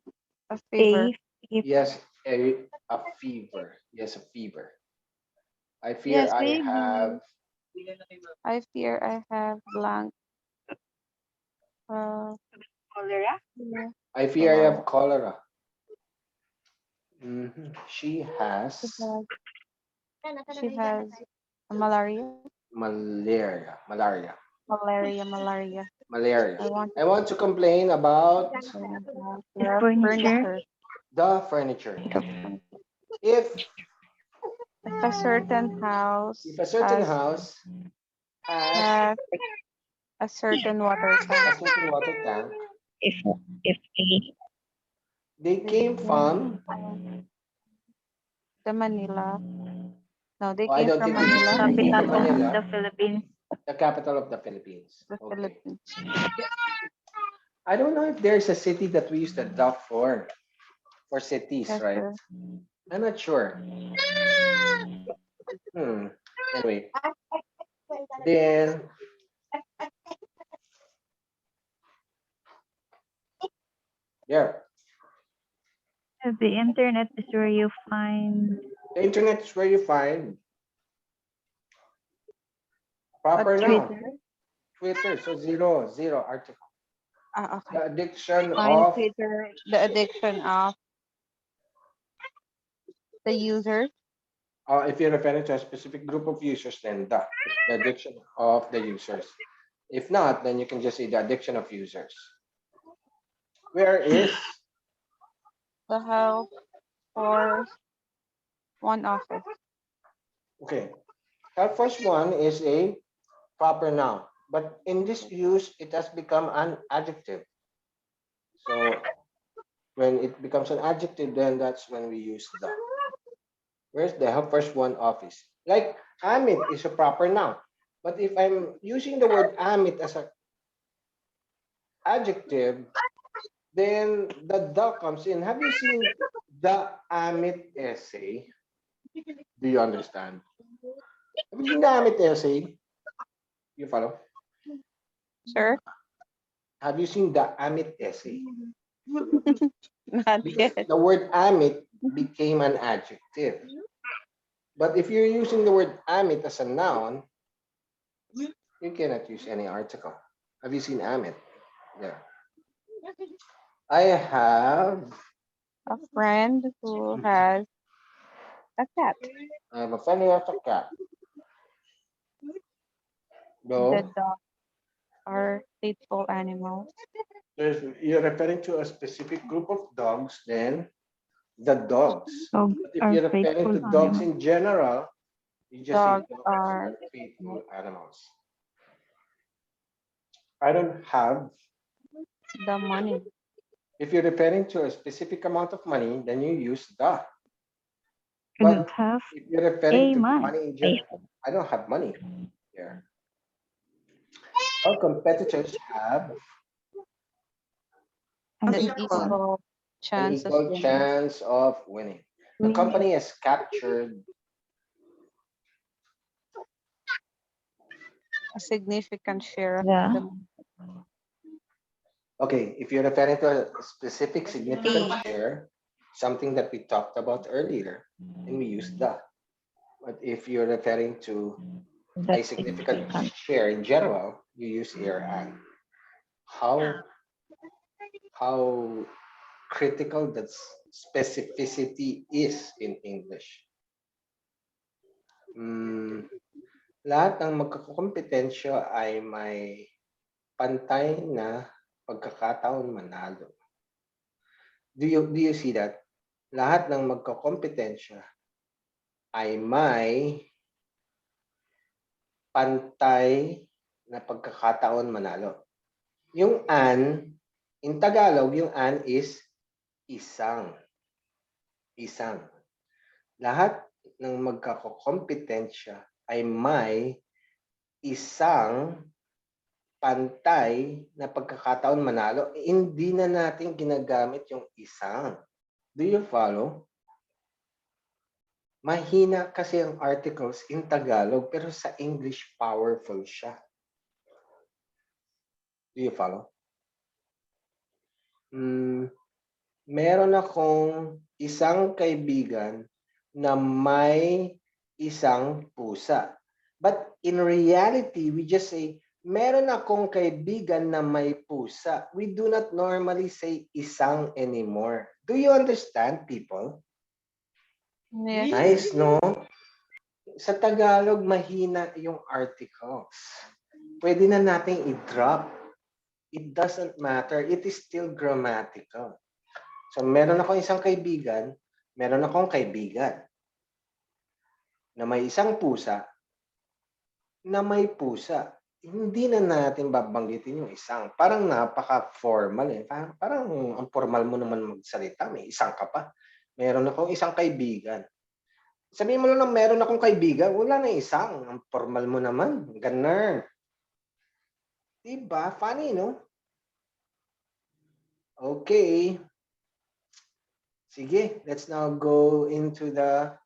S2: a favor.
S3: if
S1: yes a fever. Yes, a fever. I fear
S2: Yes,
S1: I
S2: maybe.
S1: have
S2: I fear I have blank.
S3: cholera.
S2: Yeah.
S1: I fear I have cholera. She has
S3: She has malaria.
S1: Malaria. Malaria.
S3: Malaria.
S1: Malaria.
S3: I want
S1: I want to complain about
S3: the furniture.
S1: the furniture. If
S3: If a certain house
S1: a certain
S3: has,
S1: house has
S3: has a certain water
S1: a
S3: tank,
S1: certain water tank,
S5: If a
S1: they came from.
S3: the Manila. No, they
S1: Oh, I
S3: came
S1: don't
S3: from
S1: think they
S3: Manila.
S1: came from
S3: Capital of
S1: Manila,
S3: the Philippines.
S1: the capital of the Philippines.
S3: The
S1: Okay.
S3: Philippines.
S1: I don't know if there's a city that we use the duck for cities,
S3: Yes,
S1: right?
S3: sir.
S1: I'm not sure. Anyway, then there.
S3: The internet is where you find
S1: The internet is where you find proper
S3: a
S1: noun.
S3: Twitter.
S1: Twitter. So zero article.
S3: Okay.
S1: The addiction
S3: Find
S1: of
S3: Twitter, the addiction of the user.
S1: if you're referring to a specific group of users, then the addiction of the users. If not, then you can just say the addiction of users. Where is
S3: The help for one office.
S1: okay? Our first one is a proper noun, but in this use, it has become an adjective. So when it becomes an adjective, then that's when we use the. Where's the first one office? Like amit is a proper noun, but if I'm using the word amit as an adjective, then the comes in. Have you seen the amit essay? Do you understand? Have you seen the amit essay? You follow?
S3: Sure.
S1: Have you seen the amit essay?
S3: Not
S1: Because
S3: yet.
S1: the word amit became an adjective. But if you're using the word amit as a noun, you cannot use any article. Have you seen amit? Yeah. I have
S3: A friend who has a cat.
S1: I have a friend who has a cat.
S3: The
S1: No,
S3: dog are faithful animals.
S1: you're referring to a specific group of dogs, then the dogs.
S3: Dogs
S1: But if
S3: are
S1: you're referring
S3: faithful
S1: to dogs
S3: animals.
S1: in general, you just say
S3: Dogs
S1: dogs
S3: are
S1: are faithful animals. I don't have.
S3: the money.
S1: If you're referring to a specific amount of money, then you use the.
S3: I don't
S1: But
S3: have
S1: if you're referring
S3: a
S1: to
S3: money.
S1: money in general, I don't have money here. Our competitors have
S3: An
S6: An
S3: equal
S6: equal.
S1: an
S3: chance of
S1: equal
S3: winning.
S1: chance of winning. The company has captured
S3: A significant share of
S6: Yeah.
S3: the
S1: okay, if you're referring to a specific significant
S6: A.
S1: share, something that we talked about earlier, then we use the. But if you're referring to a significant share in general, you use air and. How how critical that specificity is in English. Lahat ng magkakompetensya ay may pantay na pagkakataon manalo. Do you see that? Lahat ng magkakompetensya ay may pantay na pagkakataon manalo. Yung an, in Tagalog, yung an is isang. Isang. Lahat ng magkakompetensya ay may isang pantay na pagkakataon manalo. Hindi na natin ginagamit yung isang. Do you follow? Mahina kasi ang articles in Tagalog pero sa English powerful siya. Do you follow? Meron akong isang kaibigan na may isang pusa. But in reality, we just say, meron akong kaibigan na may pusa. We do not normally say isang anymore. Do you understand, people?
S3: Yes.
S1: Nice, no? Sa Tagalog, mahina yung articles. Pwede na nating i-drop. It doesn't matter. It is still grammatical. So, meron akong isang kaibigan, meron akong kaibigan na may isang pusa, na may pusa. Hindi na natin babanggitin yung isang. Parang napaka-formal eh. Parang ang formal mo naman magsalita. May isang ka pa. Meron akong isang kaibigan. Sabihin mo lang na meron akong kaibigan, wala na isang. Ang formal mo naman. Ganun. Diba? Funny, no? Okay. Sige, let's now go into the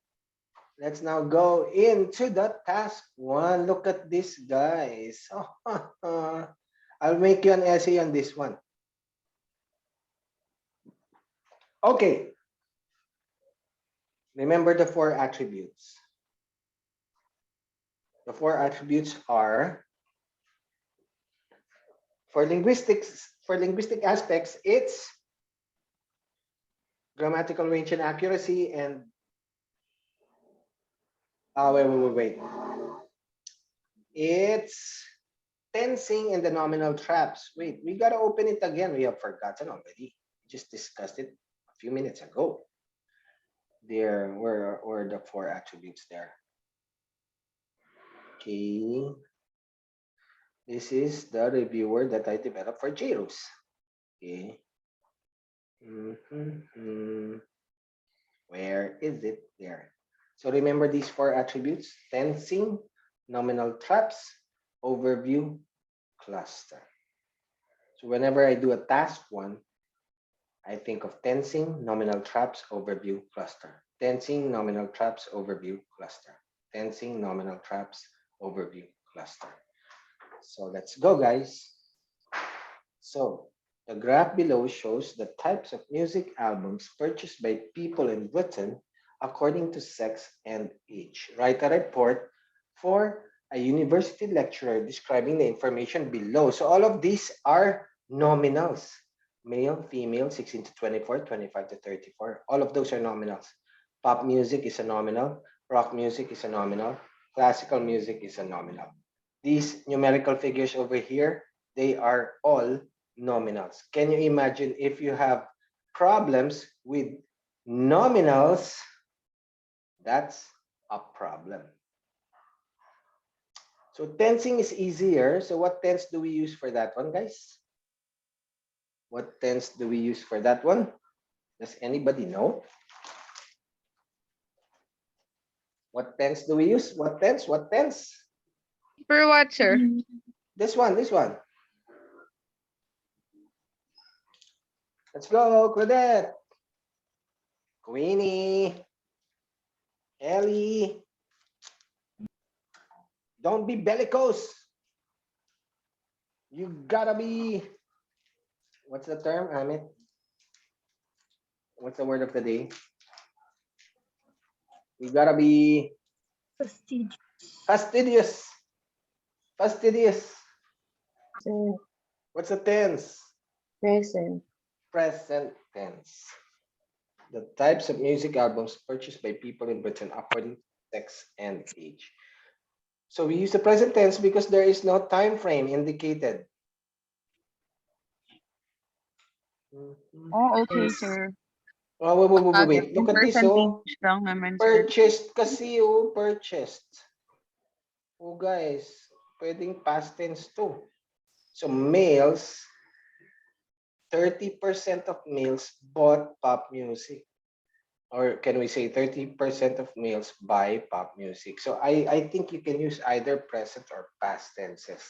S1: task one. Look at this, guys. I'll make you an essay on this one. Okay. Remember the 4 attributes. The 4 attributes are, for linguistic aspects, it's grammatical range and accuracy, and wait. It's tensing and the nominal traps. Wait, we gotta open it again. We have forgotten already. Just discussed it a few minutes ago. There were the 4 attributes there. Okay. This is the reviewer that I developed for JROS. Okay. Where is it? There. So remember these 4 attributes: tensing, nominal traps, overview, cluster. So whenever I do a task 1, I think of tensing, nominal traps, overview, cluster. Tensing, nominal traps, overview, cluster. Tensing, nominal traps, overview, cluster. So let's go, guys. So the graph below shows the types of music albums purchased by people in Britain according to sex and age. Write a report for a university lecturer describing the information below. So all of these are nominals. Male, female, 16 to 24, 25 to 34. All of those are nominals. Pop music is a nominal. Rock music is a nominal. Classical music is a nominal. These numerical figures over here, they are all nominals. Can you imagine if you have problems with nominals? That's a problem. So tensing is easier. So what tense do we use for that one, guys? What tense do we use for that one? Does anybody know? What tense do we use? What tense? What tense?
S4: For what, sir?
S1: This one, this one. Let's go, Claudette. Queenie. Ellie. Don't be bellicose. You gotta be, what's the term, Amit? What's the word of the day? You gotta be fastidious. Fastidious. What's the tense?
S6: Present.
S1: Present tense. The types of music albums purchased by people in Britain according to sex and age. So we use the present tense because there is no time frame indicated.
S3: Oh, okay, sir.
S1: Oh, wait. Look at this, oh.
S3: Percentage lang naman, sir.
S1: Purchased kasi, oh. Purchased. Oh, guys. Pwedeng past tense too. So males, 30% of males bought pop music. Or can we say 30% of males buy pop music? So I think you can use either present or past tenses.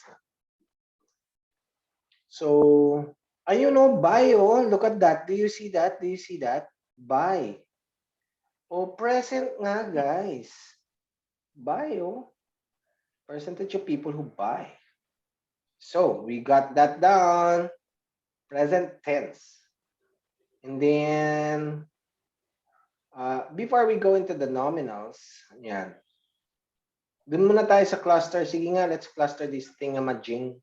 S1: So, ayun oh, buy oh. Look at that. Do you see that? Do you see that? Buy. Oh, present nga, guys. Buy oh. Percentage of people who buy. So, we got that down. Present tense. And then, before we go into the nominals, yan. Dun muna tayo sa cluster. Sige nga, let's cluster this thingamajig.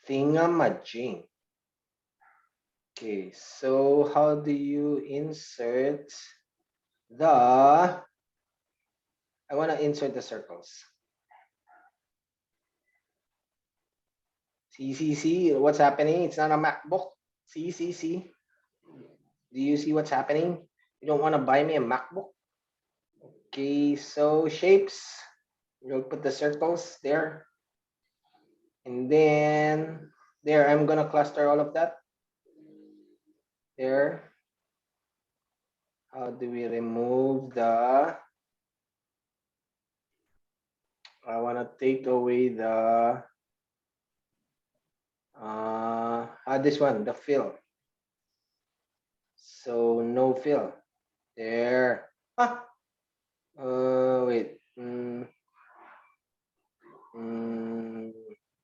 S1: Thingamajig. Okay, so how do you insert the I want to insert the circles. See, what's happening? It's not a MacBook. See. Do you see what's happening? You don't want to buy me a MacBook? Okay, so shapes. We'll put the circles there. And then there, I'm gonna cluster all of that. There. How do we remove the, I wanna take away the, this one, the fill. So no fill. There. Wait.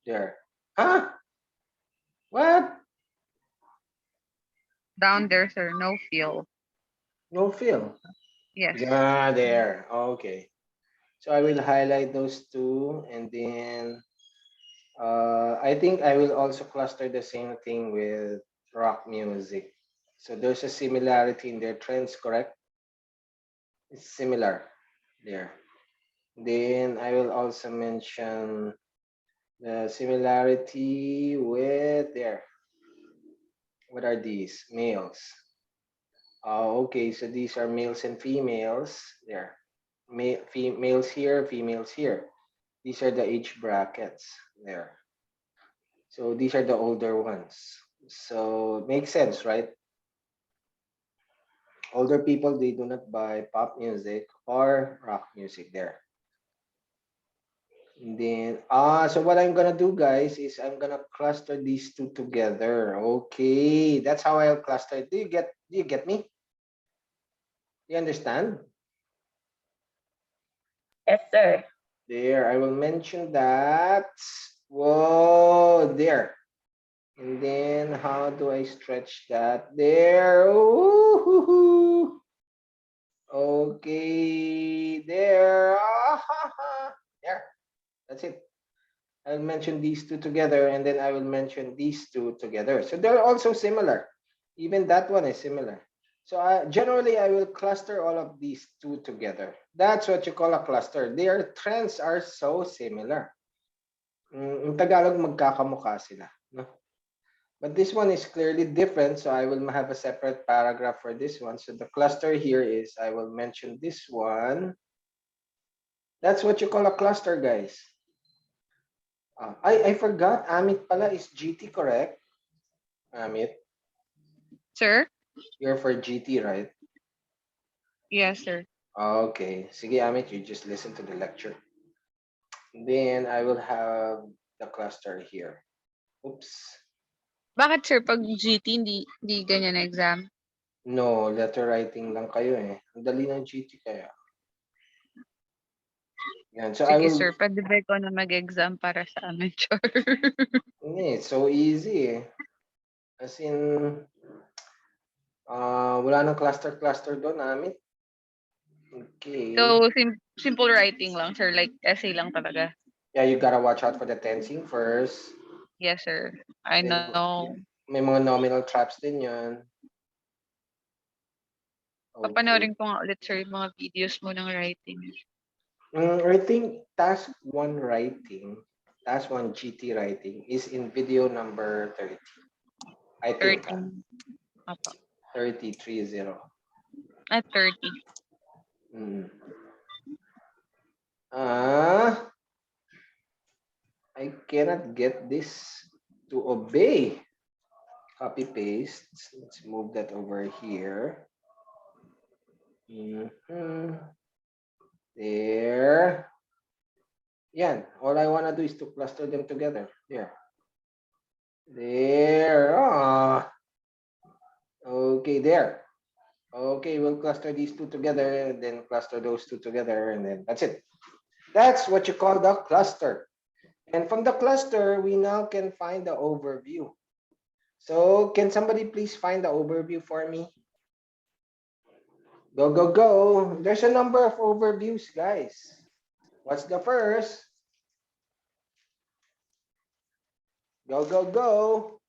S1: There. What?
S4: Down there, sir. No field.
S1: No fill.
S4: Yes.
S1: Yeah, there. Okay. So I will highlight those two, and then I think I will also cluster the same thing with rock music. So there's a similarity in their trends, correct? It's similar there. Then I will also mention the similarity with there. What are these? Males. Okay, so these are males and females there. Males here, females here. These are the age brackets there. So these are the older ones. So it makes sense, right? Older people, they do not buy pop music or rock music there. And then, so what I'm gonna do, guys, is I'm gonna cluster these two together. Okay, that's how I'll cluster it. Do you get me? You understand?
S6: Yes, sir.
S1: There, I will mention that. Whoa, there. And then how do I stretch that? There. Ooh, okay, there. There. That's it. I'll mention these two together, and then I will mention these two together. So they're also similar. Even that one is similar. So generally, I will cluster all of these two together. That's what you call a cluster. Their trends are so similar. In Tagalog, magkakamukha sila. No? But this one is clearly different, so I will have a separate paragraph for this one. So the cluster here is, I will mention this one. That's what you call a cluster, guys. I forgot, Amit pala is GT, correct? Amit,
S4: Sir?
S1: you're for GT, right?
S4: Yes, sir.
S1: Okay. Sige, Amit, you just listen to the lecture. Then I will have the cluster here. Oops.
S4: Bakit, sir, pag GT, hindi ganyan na exam?
S1: No, letter writing lang kayo eh. Ang dali ng GT kaya. Yan. So I
S4: Sige,
S1: will,
S4: sir. Pwede ba ikaw na mag-exam para sa amin, sir?
S1: it's so easy eh. As in, wala nang cluster doon, Amit. Okay.
S4: So, simple writing lang, sir. Like, essay lang talaga.
S1: Yeah, you gotta watch out for the tensing first.
S4: Yes, sir. I
S1: Then,
S4: know.
S1: may mga nominal traps din yan. Okay.
S4: Papanoorin ko nga ulit, sir, yung mga videos mo ng writing.
S1: I think task 1 writing, task 1 GT writing is in video number 30. I think
S4: 30. Apa.
S1: 30.
S4: At 30.
S1: I cannot get this to obey. Copy paste. Let's move that over here. There. Yan. All I want to do is to cluster them together. There. There. Okay, there. Okay, we'll cluster these two together, and then cluster those two together, and then that's it. That's what you call the cluster. And from the cluster, we now can find the overview. So can somebody please find the overview for me? Go, go, go. There's a number of overviews, guys. What's the first? Go, go, go.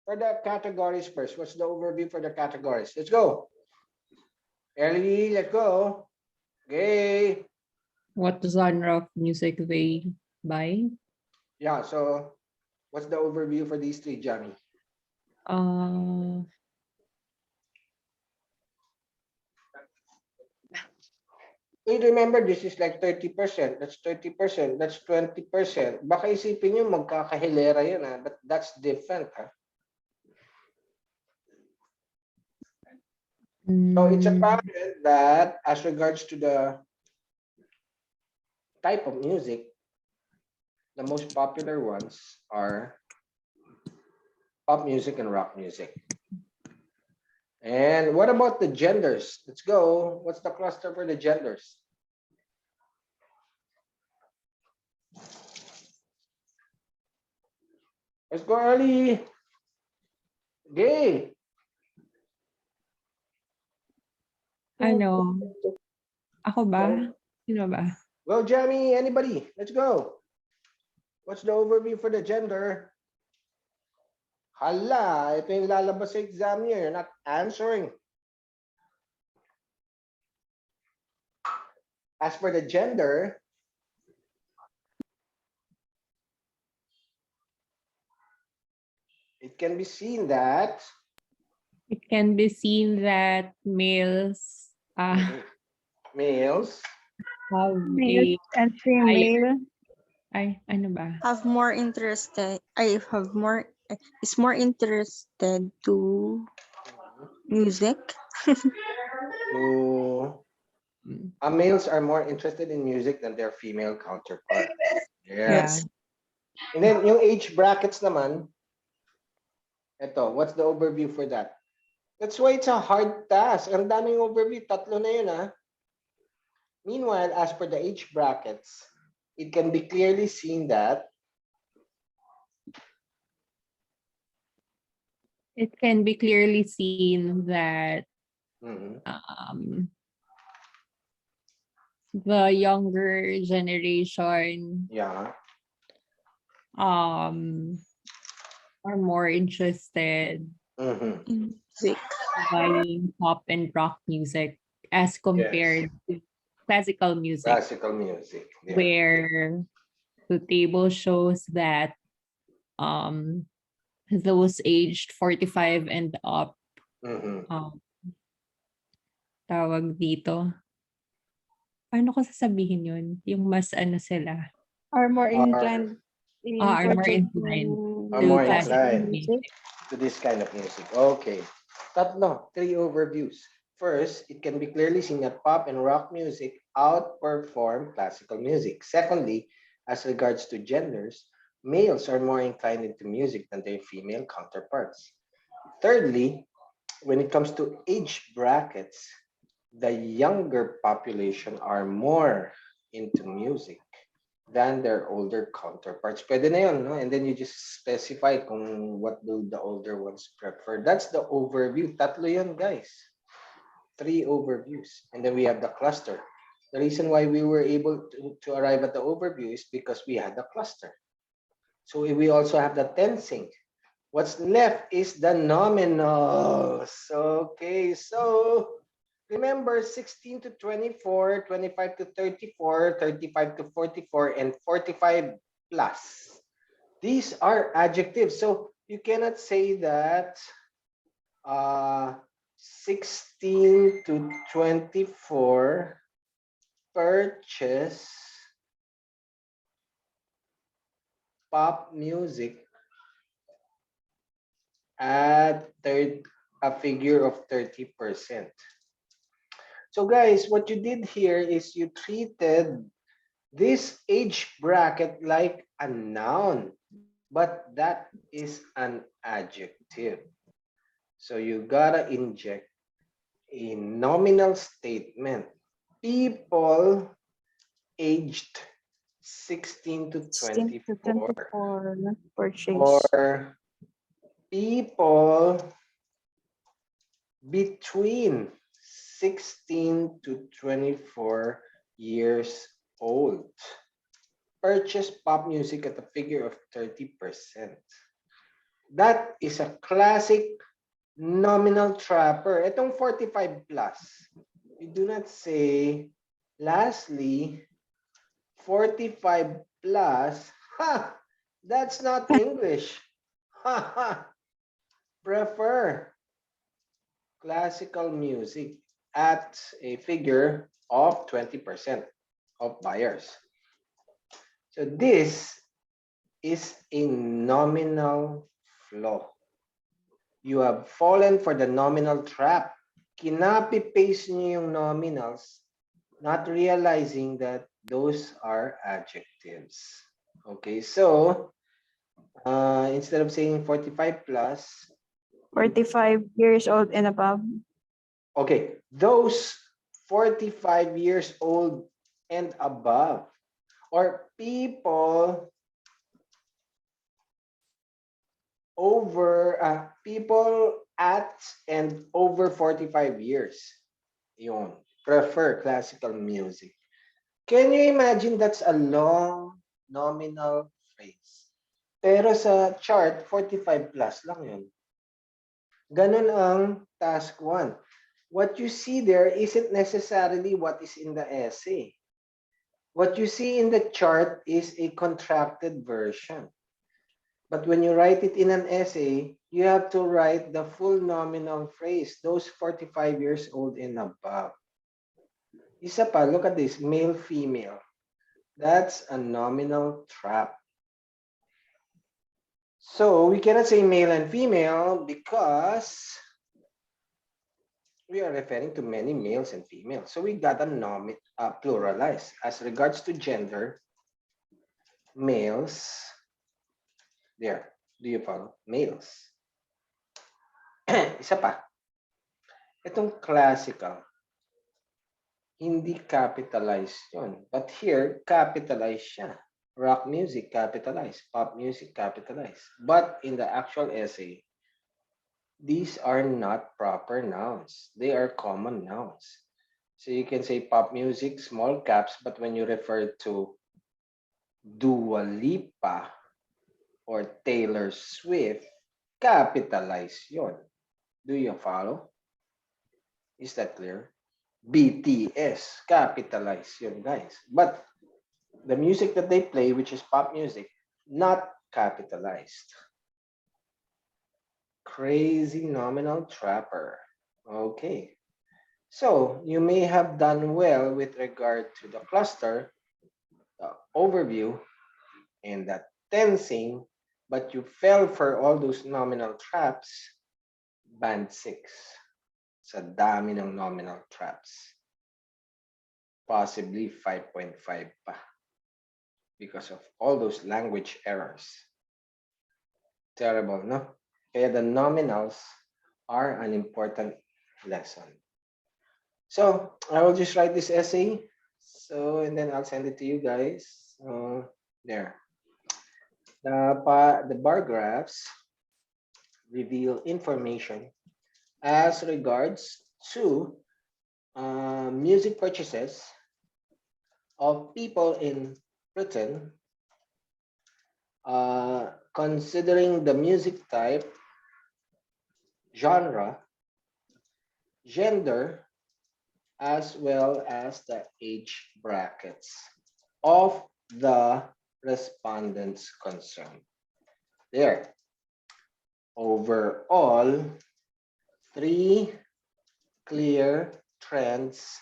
S1: For the categories first, what's the overview for the categories? Let's go. Ellie, let's go. Okay.
S5: What genre of music they buy?
S1: Yeah, so what's the overview for these three, Johnny?
S5: Uh,
S1: Remember, this is like 30%. That's 30%. That's 20%. Baka isipin nyo magkakahilera yun, ha? But that's different. Ha? So it's
S5: mm,
S1: apparent that as regards to the type of music, the most popular ones are pop music and rock music. And what about the genders? Let's go. What's the cluster for the genders? Let's go early. Gay.
S5: ano? Ako ba? Sino ba?
S1: Go, Jamie. Anybody? Let's go. What's the overview for the gender? Hala, ito yung lalabas sa exam niyo. You're not answering. As for the gender, it can be seen that
S5: It can be seen that males
S1: males
S5: have
S3: Male
S5: a
S3: and female.
S5: ano ba?
S6: Have more interested. I have more. Is more interested to music.
S1: to males are more interested in music than their female counterpart. Yes.
S5: Yeah.
S1: And then yung age brackets naman, ito, what's the overview for that? That's why it's a hard task. Ang daming overview, tatlo na yun, ha? Meanwhile, as per the age brackets, it can be clearly seen that
S5: It can be clearly seen that
S1: mhm,
S5: the younger generation
S1: yeah,
S5: are more interested
S1: mhm,
S6: In music.
S5: buying pop and rock music as
S1: yes,
S5: compared to classical music,
S1: classical music. Yeah.
S5: where the table shows that um those aged 45 and up,
S1: Mhm.
S5: tawag dito, paano ko sasabihin yun? Yung mas ano sila,
S3: Are more
S1: Are
S3: inclined in
S5: are more
S3: purchasing
S5: inclined to
S1: more
S3: classical
S5: classical
S1: inclined
S3: music.
S5: music.
S1: to this kind of music. Okay. Tatlo, three overviews. First, it can be clearly seen that pop and rock music outperform classical music. Secondly, as regards to genders, males are more inclined into music than their female counterparts. Thirdly, when it comes to age brackets, the younger population are more into music than their older counterparts. Pwede na yun, no? And then you just specify kung what do the older ones prefer. That's the overview. Tatlo yun, guys. Three overviews. And then we have the cluster. The reason why we were able to arrive at the overview is because we had the cluster. So we also have the tensing. What's left is the nominals. Okay, so remember 16 to 24, 25 to 34, 35 to 44, and 45 plus. These are adjectives. So you cannot say that 16 to 24 purchase pop music at a figure of 30%. So guys, what you did here is you treated this age bracket like a noun, but that is an adjective. So you gotta inject a nominal statement. People aged 16 to
S3: 16 to
S1: 24
S3: purchase.
S1: or people between 16 to 24 years old purchase pop music at a figure of 30%. That is a classic nominal trapper. Itong 45 plus. You do not say, lastly, 45 plus. Ha! That's not English. Ha ha! Prefer classical music at a figure of 20% of buyers. So this is a nominal flaw. You have fallen for the nominal trap. Kinapi-paste niyo yung nominals, not realizing that those are adjectives. Okay, so instead of saying 45 plus,
S6: 45 years old and above.
S1: okay, those 45 years old and above, or people over, people at and over 45 years. Yun, prefer classical music. Can you imagine that's a long nominal phrase? Pero sa chart, 45 plus lang yun. Ganun ang task 1. What you see there isn't necessarily what is in the essay. What you see in the chart is a contracted version. But when you write it in an essay, you have to write the full nominal phrase, those 45 years old and above. Isa pa, look at this, male, female. That's a nominal trap. So we cannot say male and female because we are referring to many males and females. So we got a pluralize. As regards to gender, males, there, do you follow? Males. Isa pa, itong classical, hindi capitalized yun. But here, capitalized siya. Rock music, capitalized. Pop music, capitalized. But in the actual essay, these are not proper nouns. They are common nouns. So you can say pop music, small caps, but when you refer to Dua Lipa or Taylor Swift, capitalize yon. Do you follow? Is that clear? BTS, capitalize yun, guys. But the music that they play, which is pop music, not capitalized. Crazy nominal trapper. Okay. So you may have done well with regard to the cluster, the overview, and the tensing, but you fell for all those nominal traps, band 6. Sa dami ng nominal traps. Possibly 5.5 pa. Because of all those language errors. Terrible, no? Kaya the nominals are an important lesson. So I will just write this essay. So, and then I'll send it to you guys. There. The bar graphs reveal information as regards to music purchases of people in Britain, considering the music type, genre, gender, as well as the age brackets of the respondents concerned. There. Overall, 3 clear trends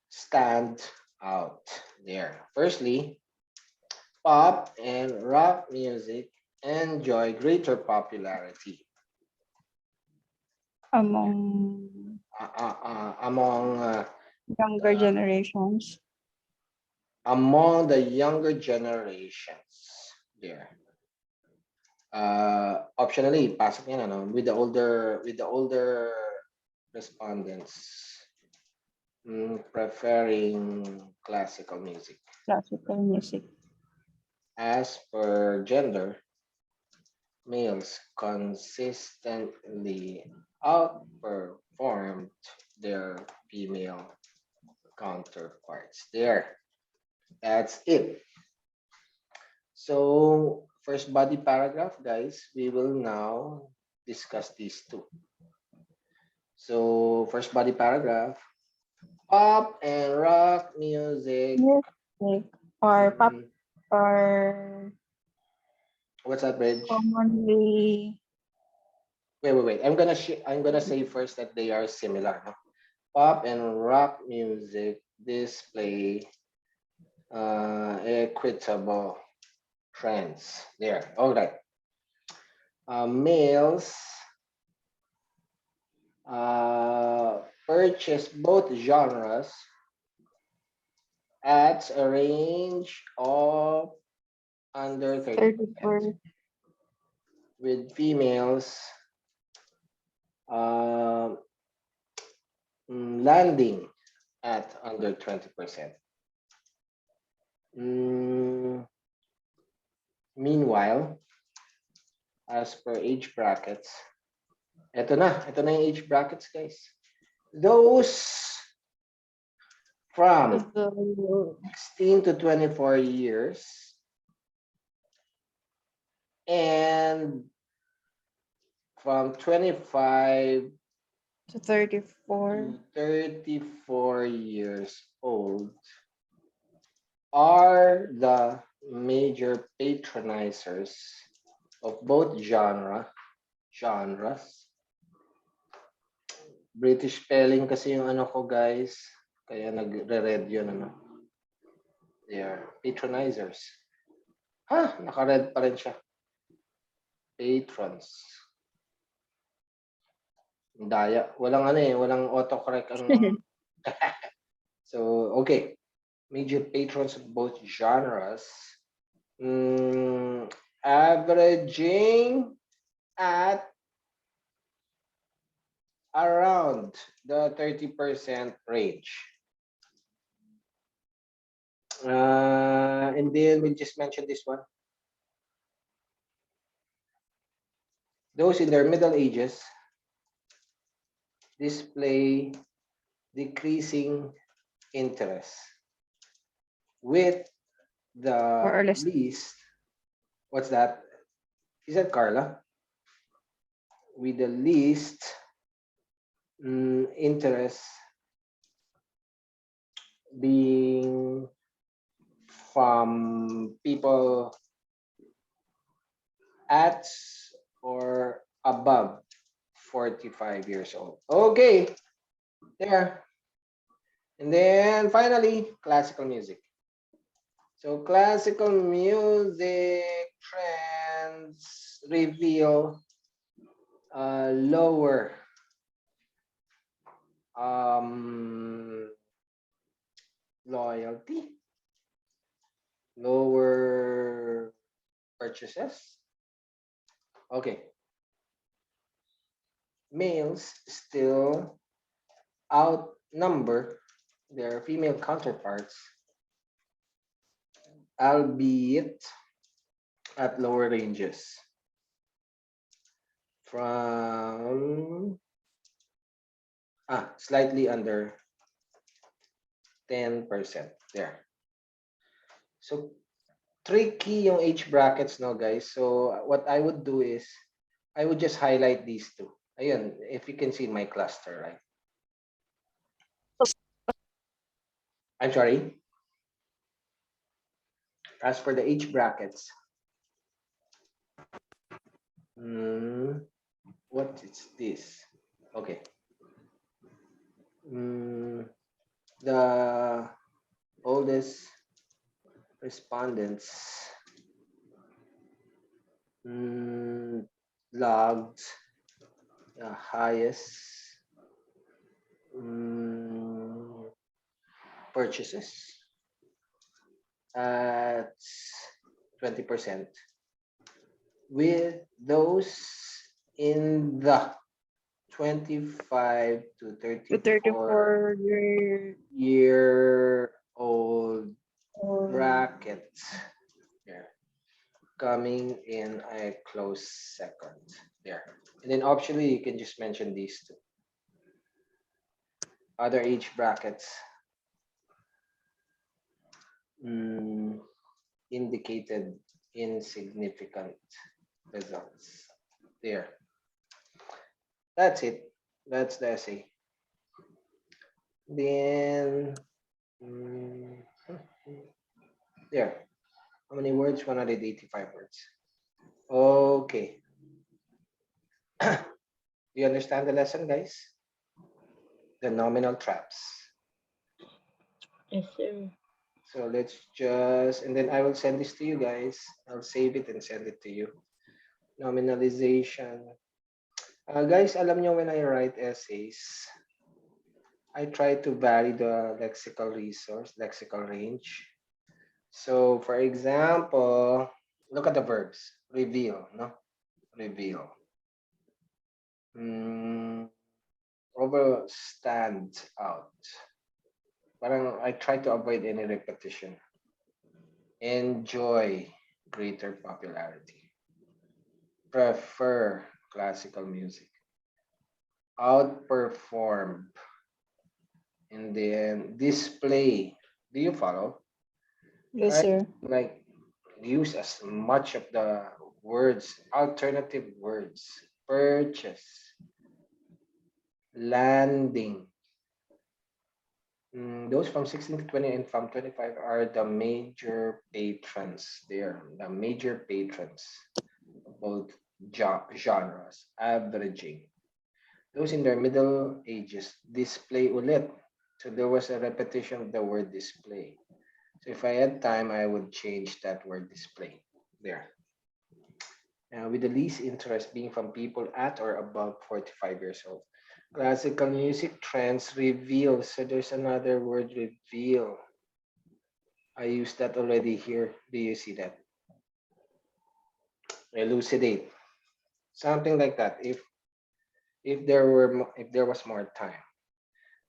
S1: stand out there. Firstly, pop and rock music enjoy greater popularity
S3: Among
S1: among
S3: younger generations.
S1: among the younger generations there. Optionally, pasok yan, ano, with the older respondents preferring classical music.
S3: Classical music.
S1: As per gender, males consistently outperformed their female counterparts. There, that's it. So first body paragraph, guys, we will now discuss these two. So first body paragraph, pop and rock music.
S3: Music or pop
S1: Mhm.
S3: or
S1: What's that, Bridge?
S3: commonly
S1: Wait. I'm gonna say first that they are similar. No? Pop and rock music display equitable trends. There. All right. Males purchase both genres at a range of under 30%,
S3: 34
S1: with females landing at under 20%. Meanwhile, as per age brackets, ito na yung age brackets, guys. Those from 16 to 24 years and from 25
S3: to 34
S1: to 34 years old are the major patronizers of both genres. British spelling kasi yung ano ko, guys. Kaya nagre-red yun, ano. They are patronizers. Naka-red pa rin siya. Patrons. Daya. Walang autocorrect ang So, okay. Major patrons of both genres. Averaging at around the 30% range. And then we'll just mention this one. Those in their middle ages display decreasing interest, with the
S3: more or less
S1: least, what's that? Is that Carla? With the least interest being from people at or above 45 years old. Okay, there. And then finally, classical music. So classical music trends reveal lower loyalty, lower purchases. Okay. Males still outnumber their female counterparts, albeit at lower ranges, from slightly under 10% there. So tricky yung age brackets, no, guys. So what I would do is I would just highlight these two. Ayun, if you can see my cluster, right? I'm sorry. As for the age brackets, what is this? Okay. The oldest respondents logged the highest purchases at 20%, with those in the 25 to 34 year old bracket there, coming in a close second there. And then optionally you can just mention these two other age brackets indicated insignificant results. There. That's it. That's the essay. Then, there. How many words? 185 words. Okay. Do you understand the lesson, guys? The nominal traps.
S6: Yes, sir.
S1: So let's just, and then I will send this to you guys. I'll save it and send it to you. Nominalization. Guys, alam nyo when I write essays, I try to vary the lexical resource, lexical range. So for example, look at the verbs. Reveal, no? Reveal. Over stand out. Parang I try to avoid any repetition. Enjoy greater popularity. Prefer classical music. Outperform. And then display. Do you follow?
S6: Yes,
S1: Right?
S6: sir.
S1: Like use as much of the words, alternative words. Purchase. Landing. Those from 16 to 20 and from 25 are the major patrons there, the major patrons of both genres, averaging. Those in their middle ages, display ulit. So there was a repetition of the word display. So if I had time, I would change that word display there. With the least interest being from people at or above 45 years old. Classical music trends reveal. So there's another word, reveal. I used that already here. Do you see that? Elucidate. Something like that. If there was more time.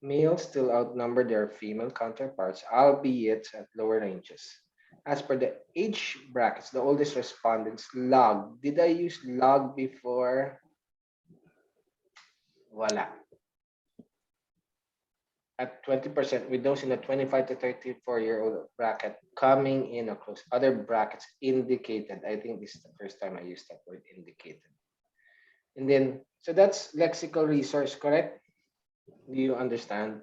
S1: Males still outnumber their female counterparts, albeit at lower ranges. As per the age brackets, the oldest respondents log. Did I use log before? Voila. At 20% with those in the 25 to 34-year-old bracket coming in a close. Other brackets indicated. I think this is the first time I used that word indicated. And then, so that's lexical resource, correct? Do you understand?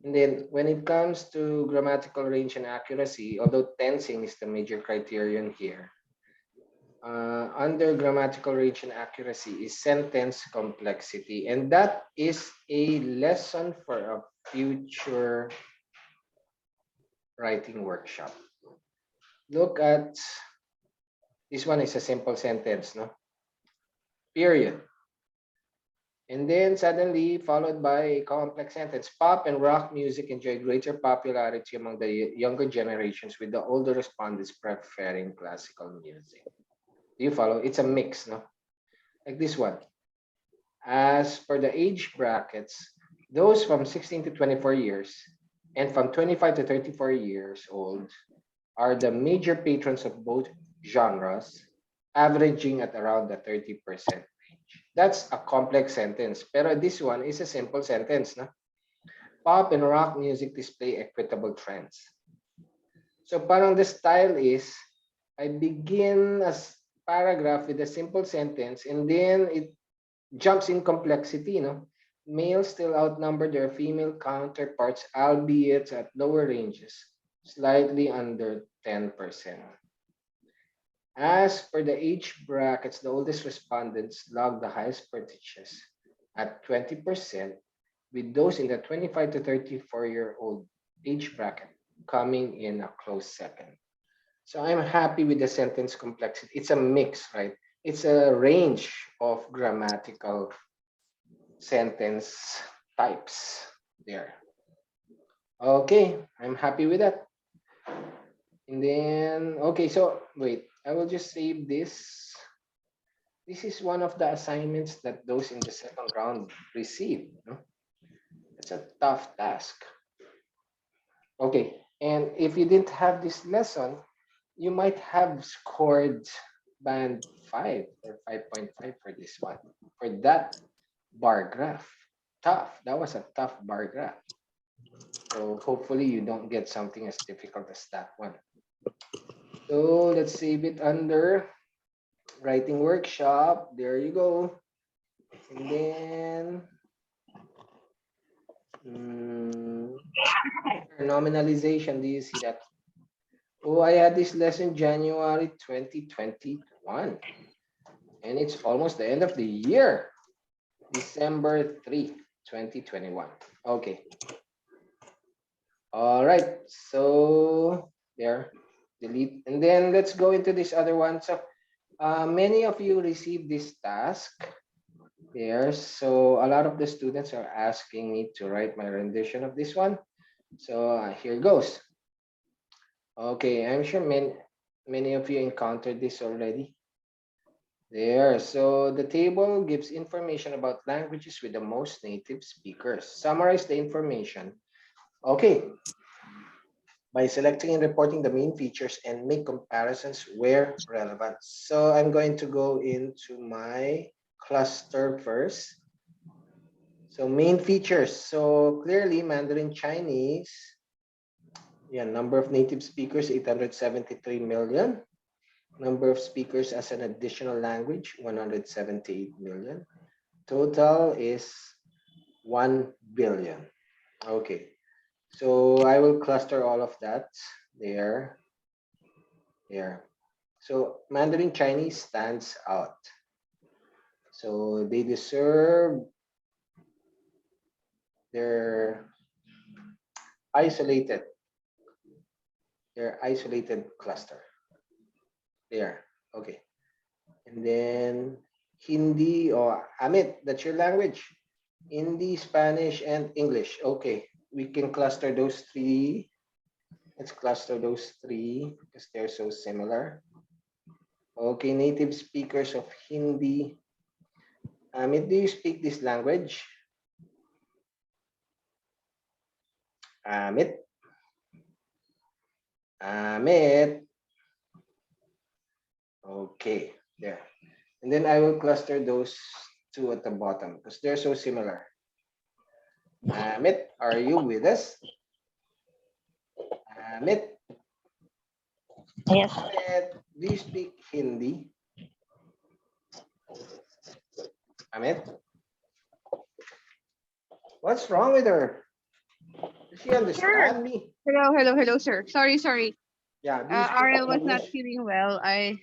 S1: And then when it comes to grammatical range and accuracy, although tensing is the major criterion here, under grammatical range and accuracy is sentence complexity. And that is a lesson for a future writing workshop. Look at, this one is a simple sentence, no? Period. And then suddenly followed by a complex sentence. Pop and rock music enjoy greater popularity among the younger generations, with the older respondents preferring classical music. Do you follow? It's a mix, no? Like this one. As per the age brackets, those from 16 to 24 years and from 25 to 34 years old are the major patrons of both genres, averaging at around the 30% range. That's a complex sentence, pero this one is a simple sentence. No? Pop and rock music display equitable trends. So parang the style is, I begin as paragraph with a simple sentence and then it jumps in complexity. No? Males still outnumber their female counterparts, albeit at lower ranges, slightly under 10%. As per the age brackets, the oldest respondents logged the highest percentages at 20%, with those in the 25 to 34-year-old age bracket coming in a close second. So I'm happy with the sentence complexity. It's a mix, right? It's a range of grammatical sentence types there. Okay, I'm happy with that. And then, okay, so wait, I will just save this. This is one of the assignments that those in the second round receive. No? It's a tough task. Okay, and if you didn't have this lesson, you might have scored band 5 or 5.5 for this one, for that bar graph. Tough. That was a tough bar graph. So hopefully you don't get something as difficult as that one. So let's save it under writing workshop. There you go. And then mm, nominalization. Do you see that? Oh, I had this lesson January 2021. And it's almost the end of the year. December 3, 2021. Okay. All right. So there, delete. And then let's go into this other one. So many of you received this task there. So a lot of the students are asking me to write my rendition of this one. So here goes. Okay, I'm sure many of you encountered this already. There, so the table gives information about languages with the most native speakers. Summarize the information. Okay, by selecting and reporting the main features and make comparisons where relevant. So I'm going to go into my cluster first. So main features. So clearly Mandarin Chinese, yeah, number of native speakers, 873 million. Number of speakers as an additional language, 178 million. Total is 1 billion. Okay, so I will cluster all of that there, there. So Mandarin Chinese stands out. So they deserve their isolated, cluster. There, okay. And then Hindi or Amit, that's your language. Hindi, Spanish, and English. Okay, we can cluster those three. Let's cluster those three because they're so similar. Okay, native speakers of Hindi. Amit, do you speak this language? Amit? Amit? Okay, there. And then I will cluster those two at the bottom because they're so similar. Amit, are you with us? Amit?
S3: Yes.
S1: Amit, do you speak Hindi? Amit? What's wrong with her? Does she
S4: Sir.
S1: understand me?
S4: Hello, sir. Sorry.
S1: Yeah, do you speak
S4: Ariel was not
S1: English?
S4: feeling well. I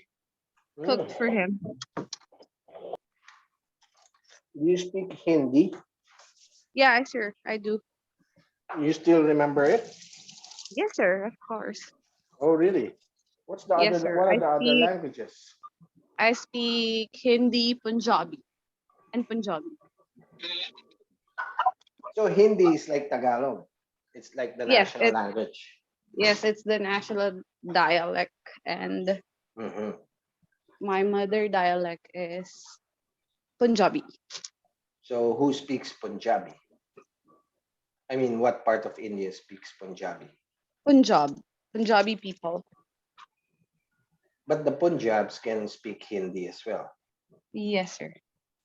S4: cooked for him.
S1: Do you speak Hindi?
S4: Yeah, sir, I do.
S1: You still remember it?
S4: Yes, sir, of course.
S1: Oh, really? What's the
S4: Yes,
S1: other?
S4: sir.
S1: What are the other languages?
S4: I speak Hindi, Punjabi, and Punjabi.
S1: So Hindi is like Tagalog. It's like the
S4: Yes,
S1: national language.
S4: it's the national dialect, and
S1: Mhm.
S4: my mother dialect is Punjabi.
S1: So who speaks Punjabi? I mean, what part of India speaks Punjabi?
S4: Punjabi people.
S1: But the Punjabs can speak Hindi as well.
S4: Yes, sir.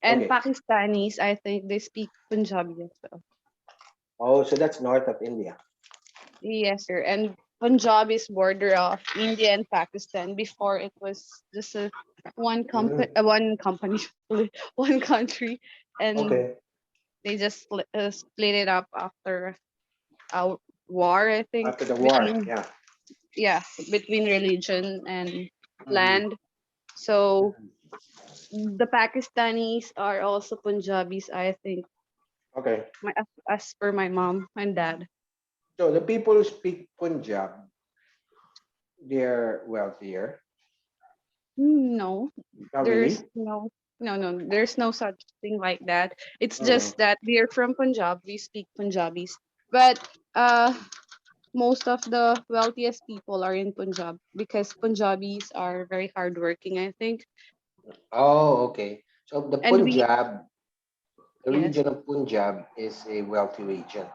S4: And
S1: Okay.
S4: Pakistanis, I think they speak Punjabi as well.
S1: Oh, so that's north of India.
S4: Yes, sir. And Punjab is border of India and Pakistan. Before it was just one company, one country, and
S1: Okay.
S4: they just split it up after a war. I think
S1: After the war, yeah.
S4: between religion and
S1: Mhm.
S4: land. So the Pakistanis are also Punjabis. I think
S1: Okay.
S4: as per my mom and dad.
S1: So the people who speak Punjab, they're wealthier.
S4: No,
S1: Not
S4: there's
S1: really.
S4: there's no such thing like that. It's
S1: Mhm.
S4: just that we're from Punjab, we speak Punjabis. But most of the wealthiest people are in Punjab because Punjabis are very hardworking, I think.
S1: Oh, okay. So
S4: And we
S1: the
S4: yes,
S1: region of Punjab is a wealthy region.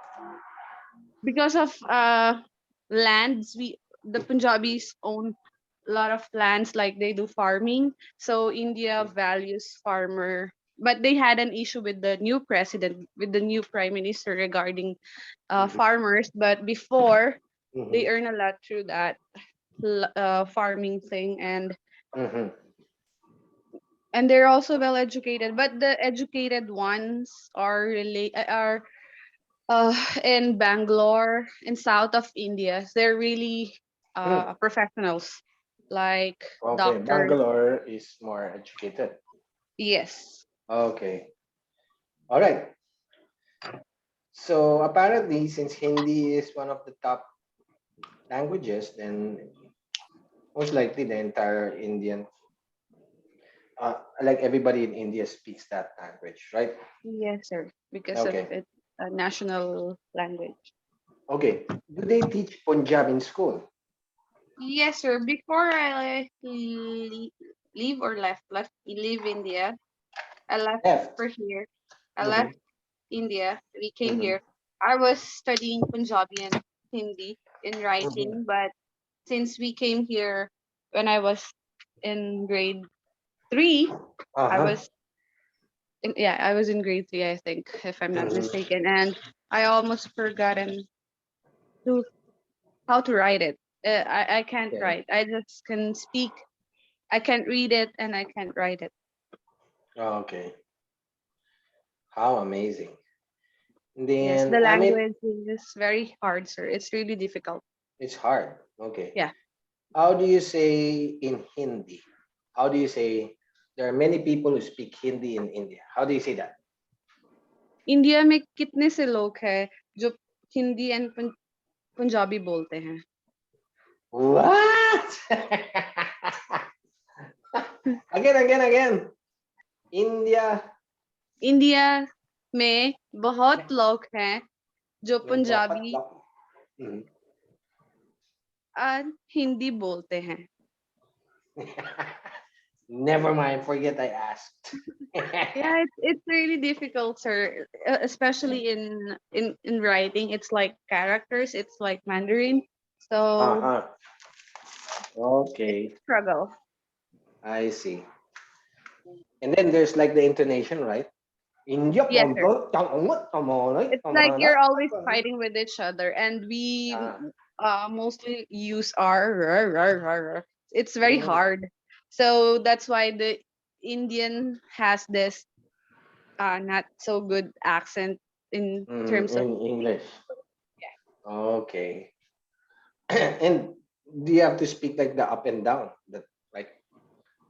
S4: because of lands, we the Punjabis own a lot of lands, like they do farming. So India values farmer, but they had an issue with the new president, with the new prime minister regarding
S1: Mhm.
S4: farmers. But before,
S1: Mhm.
S4: they earn a lot through that. farming thing,
S1: Mm-hmm.
S4: and they're also well educated. But the educated ones are in Bangalore, in south of India. They're really professionals, like
S1: Okay,
S4: doctors.
S1: Bangalore is more educated.
S4: Yes.
S1: Okay, all right. So apparently, since Hindi is one of the top languages, then most likely the entire Indian, like everybody in India speaks that language, right?
S4: Yes, sir. Because of
S1: Okay,
S4: its national language.
S1: okay. Do they teach Punjab in school?
S4: Yes, sir. Before I leave or leave India, I left
S1: Left.
S4: for here. I
S1: Mm-hmm.
S4: left India. We came
S1: Mm-hmm.
S4: here. I was studying Punjabi and Hindi in
S1: Mm-hmm.
S4: writing, but since we came here when I was in grade three, I
S1: Uh-huh.
S4: was I was in grade three, I think, if I'm not
S1: Mm-hmm.
S4: mistaken, and I almost forgotten to how to write it. I can't
S1: Okay.
S4: write. I just can speak. I can't read it and I can't write it.
S1: Okay. How amazing.
S4: Yes,
S1: Then
S4: the
S1: I mean,
S4: language is very hard, sir. It's really difficult.
S1: it's hard. Okay.
S4: Yeah.
S1: How do you say in Hindi? How do you say there are many people who speak Hindi in India? How do you say that?
S4: India में कितने से लोग हैं जो Hindi and Punjabi बोलते हैं?
S1: What? Again. India.
S4: India में बहुत लोग हैं जो
S1: May बहुत
S4: पंजाबी
S1: लोग. Mhm.
S4: और हिंदी बोलते हैं.
S1: Never mind. Forget I asked.
S4: Yeah, it's really difficult, sir. Especially in writing, it's like characters. It's like Mandarin, so
S1: Uh-huh. Okay.
S4: struggle.
S1: I see. And then there's like the intonation, right? India.
S4: Yes, sir. It's like you're always fighting with each other, and we mostly use R. It's very hard. So that's why the Indian has this not so good accent in terms of
S1: In English.
S4: yeah.
S1: Okay. And do you have to speak like the up and down? That like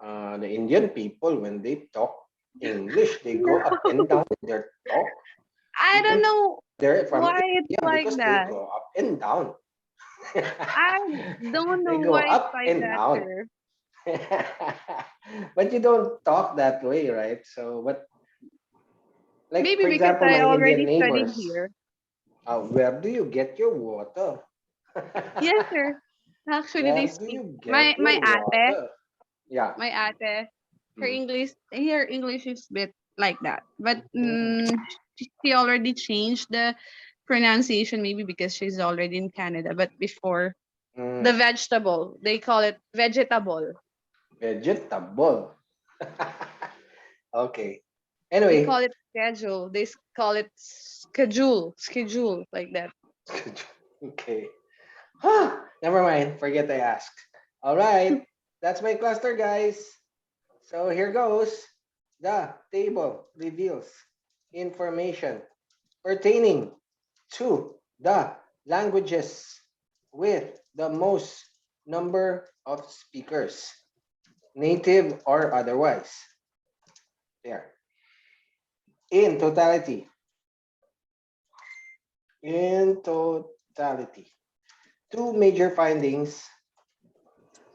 S1: the Indian people when they talk English, they go
S4: No,
S1: up and down in their talk.
S4: I
S1: You
S4: don't
S1: can
S4: know
S1: they're from
S4: why it's
S1: India
S4: like
S1: because they
S4: that.
S1: go up and down.
S4: I don't
S1: They
S4: know
S1: go
S4: why it's
S1: up
S4: like
S1: and
S4: that,
S1: down.
S4: sir.
S1: But you don't talk that way, right? So, but like
S4: Maybe
S1: for
S4: because
S1: example,
S4: I
S1: my Indian
S4: already studied
S1: neighbors,
S4: here.
S1: where do you get your water?
S4: Yes, sir. Actually, they
S1: Where do
S4: speak
S1: you
S4: my
S1: get your water? Yeah.
S4: my ate, her
S1: Mm.
S4: English is bit like that. But
S1: Mm.
S4: she already changed the pronunciation maybe because she's already in Canada. But before the
S1: Mm.
S4: vegetable, they call it vegetable.
S1: Vegetable. Okay.
S4: We call
S1: Anyway,
S4: it schedule. Call it schedule like that.
S1: okay. Never mind. Forget I asked. All right. That's my cluster, guys. So here goes. The table reveals information pertaining to the languages with the most number of speakers, native or otherwise. There. In totality. In totality. Two major findings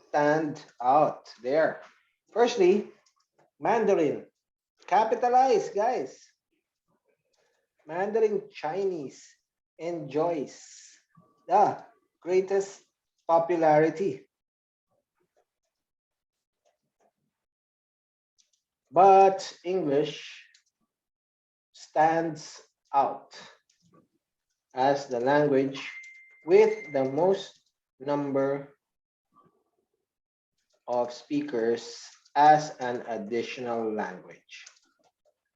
S1: stand out there. Firstly, Mandarin. Capitalize, guys. Mandarin Chinese enjoys the greatest popularity. But English stands out as the language with the most number of speakers as an additional language.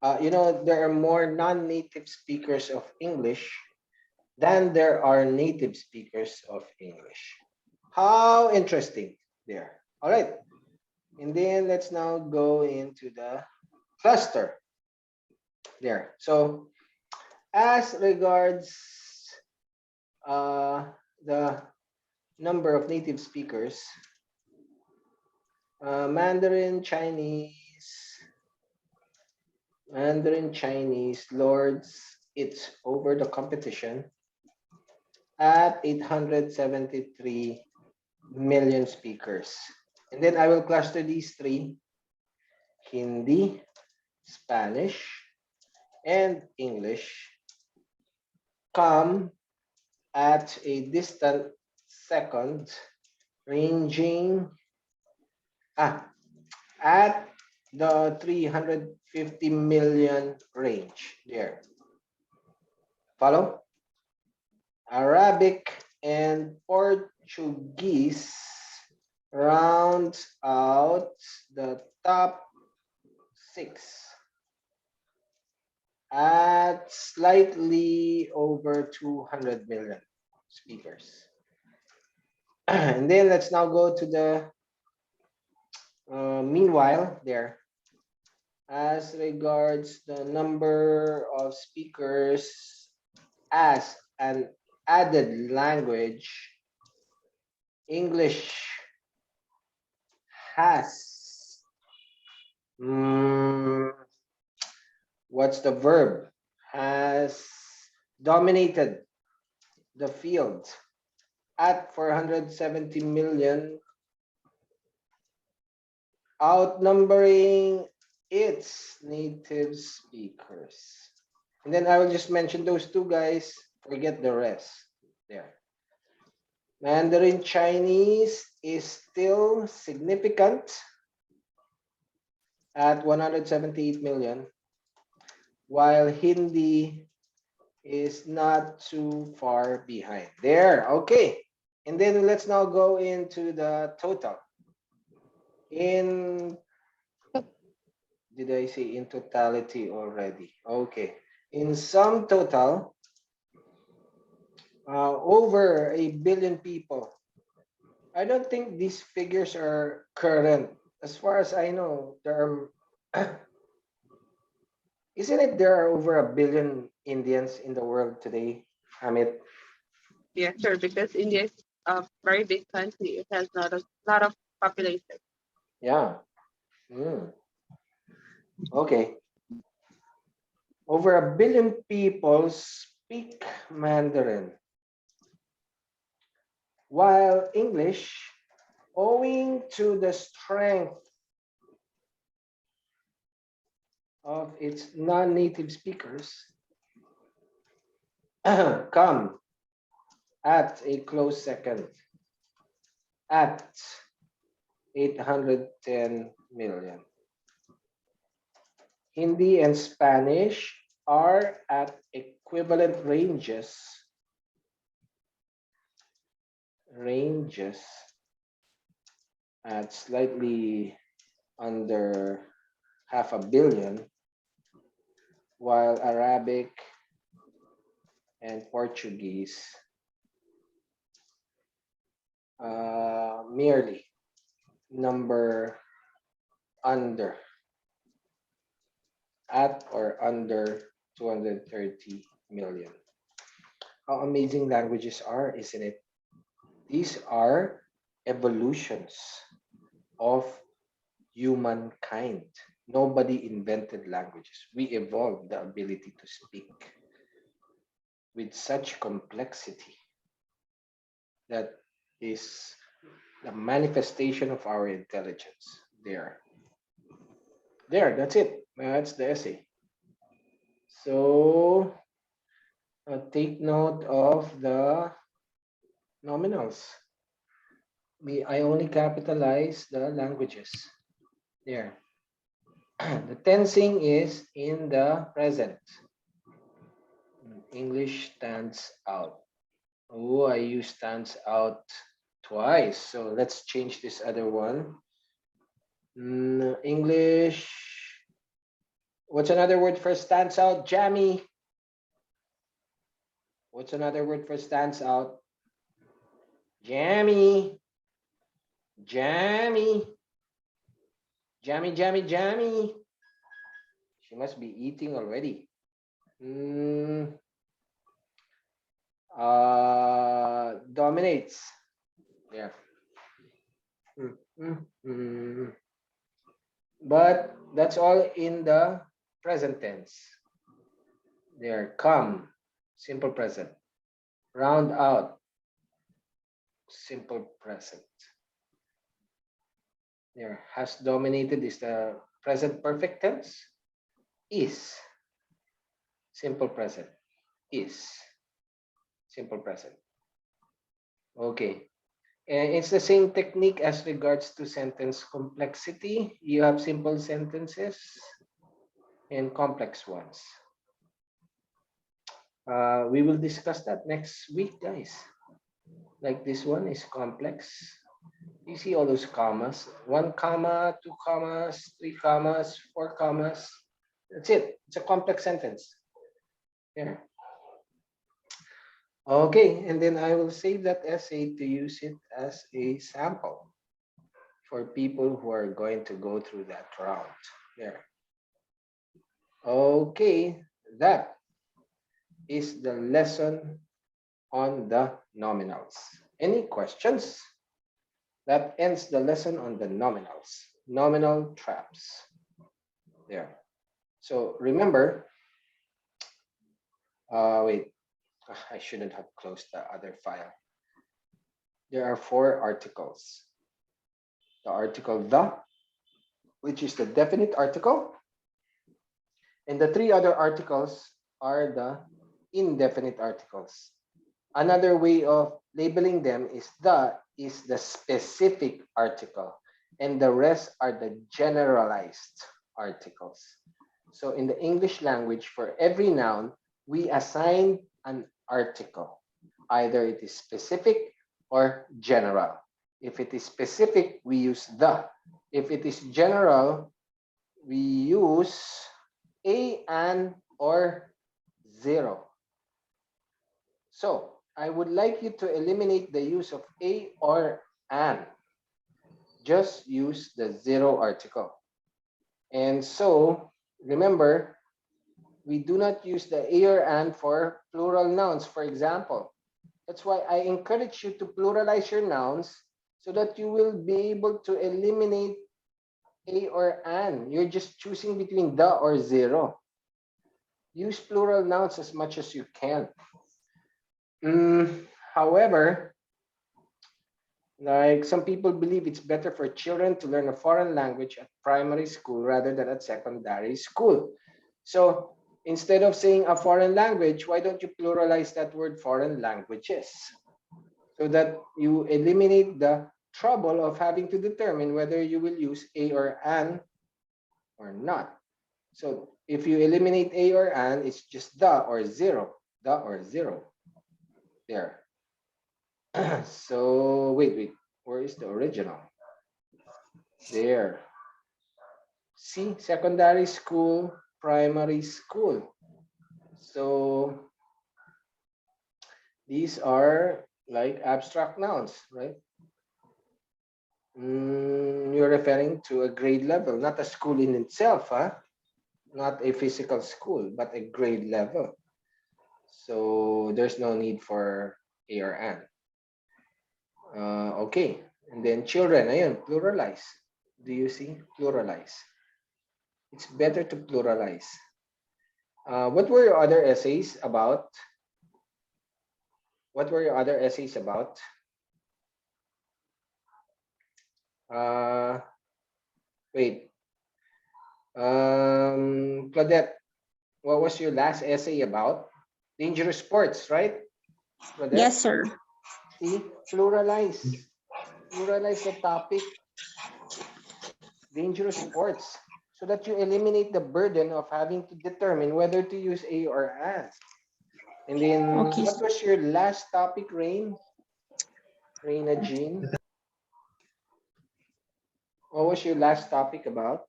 S1: There are more non-native speakers of English than there are native speakers of English. How interesting there. All right. And then let's now go into the cluster there. So as regards the number of native speakers, Mandarin Chinese lords it's over the competition at 873 million speakers. And then I will cluster these three: Hindi, Spanish, and English come at a distant second, ranging at the 350 million range there. Follow? Arabic and Portuguese rounds out the top 6 at slightly over 200 million speakers. And then let's now go to the meanwhile there. As regards the number of speakers as an added language, English has what's the verb? Has dominated the field at 470 million, outnumbering its native speakers. And then I will just mention those two guys, forget the rest there. Mandarin Chinese is still significant at 178 million, while Hindi is not too far behind. There, okay. And then let's now go into the total. Did I say in totality already? Okay. In sum total, over 1 billion people. I don't think these figures are current. As far as I know, there are, isn't it there are over 1 billion Indians in the world today, Amit?
S2: Yeah, sure. Because India is a very big country. It has lot of population.
S1: Yeah. Okay. Over 1 billion people speak Mandarin, while English, owing to the strength of its non-native speakers, come at a close second at 810 million. Hindi and Spanish are at equivalent ranges at slightly under 500 million, while Arabic and Portuguese merely number under at or under 230 million. How amazing languages are, isn't it? These are evolutions of humankind. Nobody invented languages. We evolved the ability to speak with such complexity that is the manifestation of our intelligence. There, that's it. That's the essay. So take note of the nominals. I only capitalize the languages. There. The tensing is in the present. English stands out. Oh, I use stands out twice. So let's change this other one. English. What's another word for stands out? Jammy. What's another word for stands out? Jammy. Jammy. Jammy, jammy, jammy. She must be eating already. Dominates. Yeah. But that's all in the present tense. There, come, simple present. Round out, simple present. There, has dominated is the present perfect tense. Is, simple present. Is, simple present. Okay. And it's the same technique as regards to sentence complexity. You have simple sentences and complex ones. We will discuss that next week, guys. Like this one is complex. You see all those commas, 1 comma, 2 commas, 3 commas, 4 commas. That's it. It's a complex sentence. Yeah. Okay, and then I will save that essay to use it as a sample for people who are going to go through that route. There. Okay, that is the lesson on the nominals. Any questions? That ends the lesson on the nominals, nominal traps. There. So remember, wait, I shouldn't have closed the other file. There are 4 articles. The article the, which is the definite article, and the 3 other articles are the indefinite articles. Another way of labeling them is the specific article, and the rest are the generalized articles. So in the English language, for every noun, we assign an article. Either it is specific or general. If it is specific, we use the. If it is general, we use a, an, or zero. So I would like you to eliminate the use of a or an. Just use the zero article. And so remember, we do not use the a or an for plural nouns, for example. That's why I encourage you to pluralize your nouns so that you will be able to eliminate a or an. You're just choosing between the or zero. Use plural nouns as much as you can. However, like some people believe it's better for children to learn a foreign language at primary school rather than at secondary school. So instead of saying a foreign language, why don't you pluralize that word foreign languages? So that you eliminate the trouble of having to determine whether you will use a or an or not. So if you eliminate a or an, it's just the or zero, the or zero. There. So wait, where is the original? There. See, secondary school, primary school. So these are like abstract nouns, right? You're referring to a grade level, not a school in itself, huh? Not a physical school, but a grade level. So there's no need for a or an. Okay, and then children, ayun, pluralize. Do you see? Pluralize. It's better to pluralize. What were your other essays about? What were your other essays about? Wait. Claudette, what was your last essay about? Dangerous sports, right? Claudette?
S6: Yes, sir.
S1: See, pluralize. Pluralize the topic. Dangerous sports. So that you eliminate the burden of having to determine whether to use a or an. And then,
S6: Okay.
S1: what was your last topic, Rain? Raina Jean? What was your last topic about?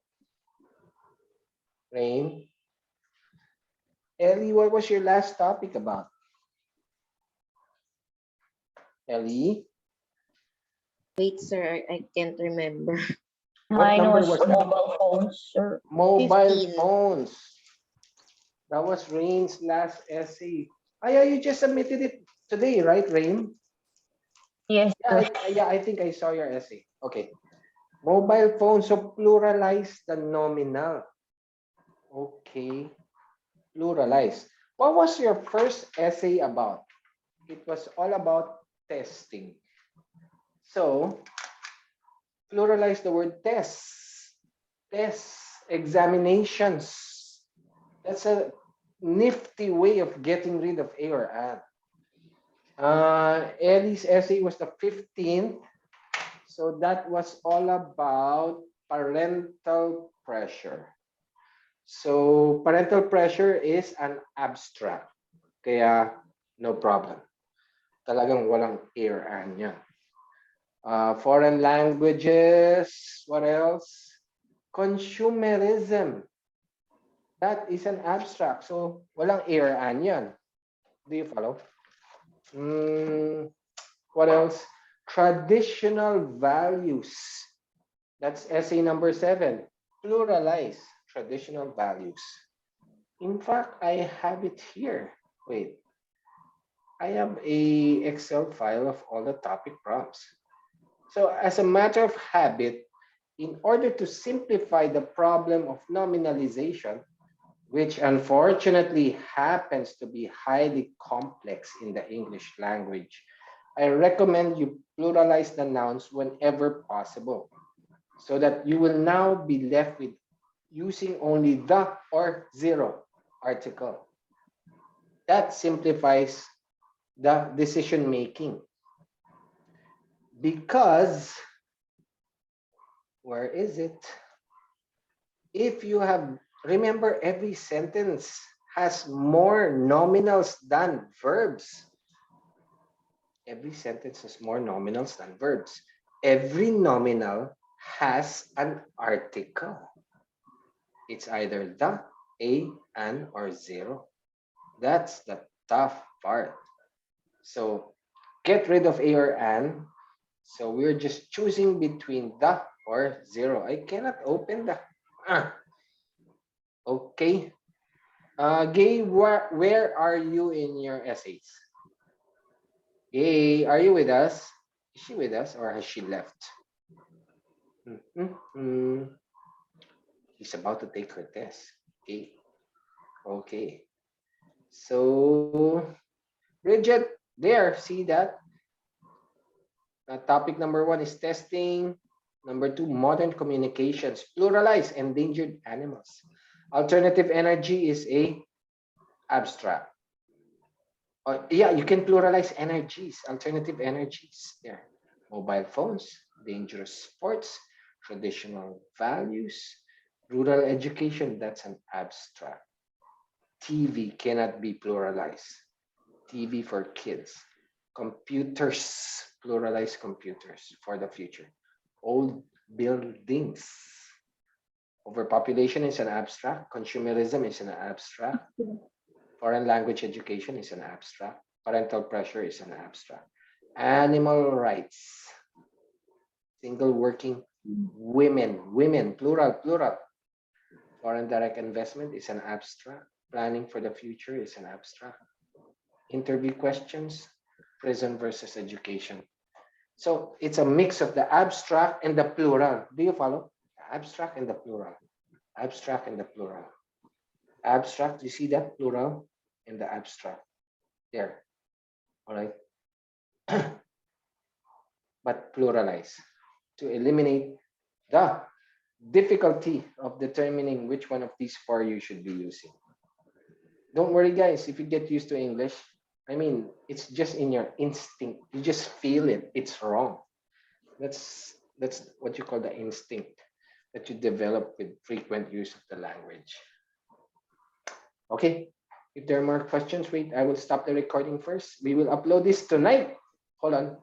S1: Rain? Ellie, what was your last topic about? Ellie?
S6: Wait, sir, I can't remember.
S1: What
S7: Mine
S1: number
S7: was
S1: was that?
S7: mobile phones, sir.
S1: Mobile
S6: 15.
S1: phones. That was Rain's last essay. Ah, yeah, you just submitted it today, right, Rain?
S7: Yes,
S1: Yeah,
S7: sir.
S1: yeah, I think I saw your essay. Okay. Mobile phone, so pluralize the nominal. Okay. Pluralize. What was your first essay about? It was all about testing. So, pluralize the word tests. Tests, examinations. That's a nifty way of getting rid of A or an. Ellie's essay was the 15th. So that was all about parental pressure. So parental pressure is an abstract. Kaya no problem. Talagang walang air an yan. Foreign languages, what else? Consumerism. That is an abstract. So walang air an yan. Do you follow? What else? Traditional values. That's essay number 7. Pluralize traditional values. In fact, I have it here. Wait. I have a Excel file of all the topic prompts. So as a matter of habit, in order to simplify the problem of nominalization, which unfortunately happens to be highly complex in the English language, I recommend you pluralize the nouns whenever possible, so that you will now be left with using only the or zero article. That simplifies the decision making, because where is it? If you have, remember, every sentence has more nominals than verbs. Every sentence has more nominals than verbs. Every nominal has an article. It's either the, a, an, or zero. That's the tough part. So get rid of a or an. So we're just choosing between the or zero. I cannot open the. Okay. Gay, where are you in your essays? Gay, are you with us? Is she with us or has she left? She's about to take her test. Okay. Okay. So, Bridget, there, see that? Topic number 1 is testing. Number 2, modern communications. Pluralize endangered animals. Alternative energy is a abstract. Yeah, you can pluralize energies, alternative energies. There. Mobile phones, dangerous sports, traditional values, rural education, that's an abstract. TV cannot be pluralized. TV for kids. Computers, pluralize computers for the future. Old buildings. Overpopulation is an abstract. Consumerism is an abstract. Foreign language education is an abstract. Parental pressure is an abstract. Animal rights. Single working women, plural, plural. Foreign direct investment is an abstract. Planning for the future is an abstract. Interview questions, prison versus education. So it's a mix of the abstract and the plural. Do you follow? The abstract and the plural. Abstract and the plural. Abstract, you see that? Plural and the abstract. There. All right. But pluralize to eliminate the difficulty of determining which one of these 4 you should be using. Don't worry, guys, if you get used to English, I mean, it's just in your instinct. You just feel it. It's wrong. That's what you call the instinct that you develop with frequent use of the language. Okay. If there are more questions, wait, I will stop the recording first. We will upload this tonight. Hold on.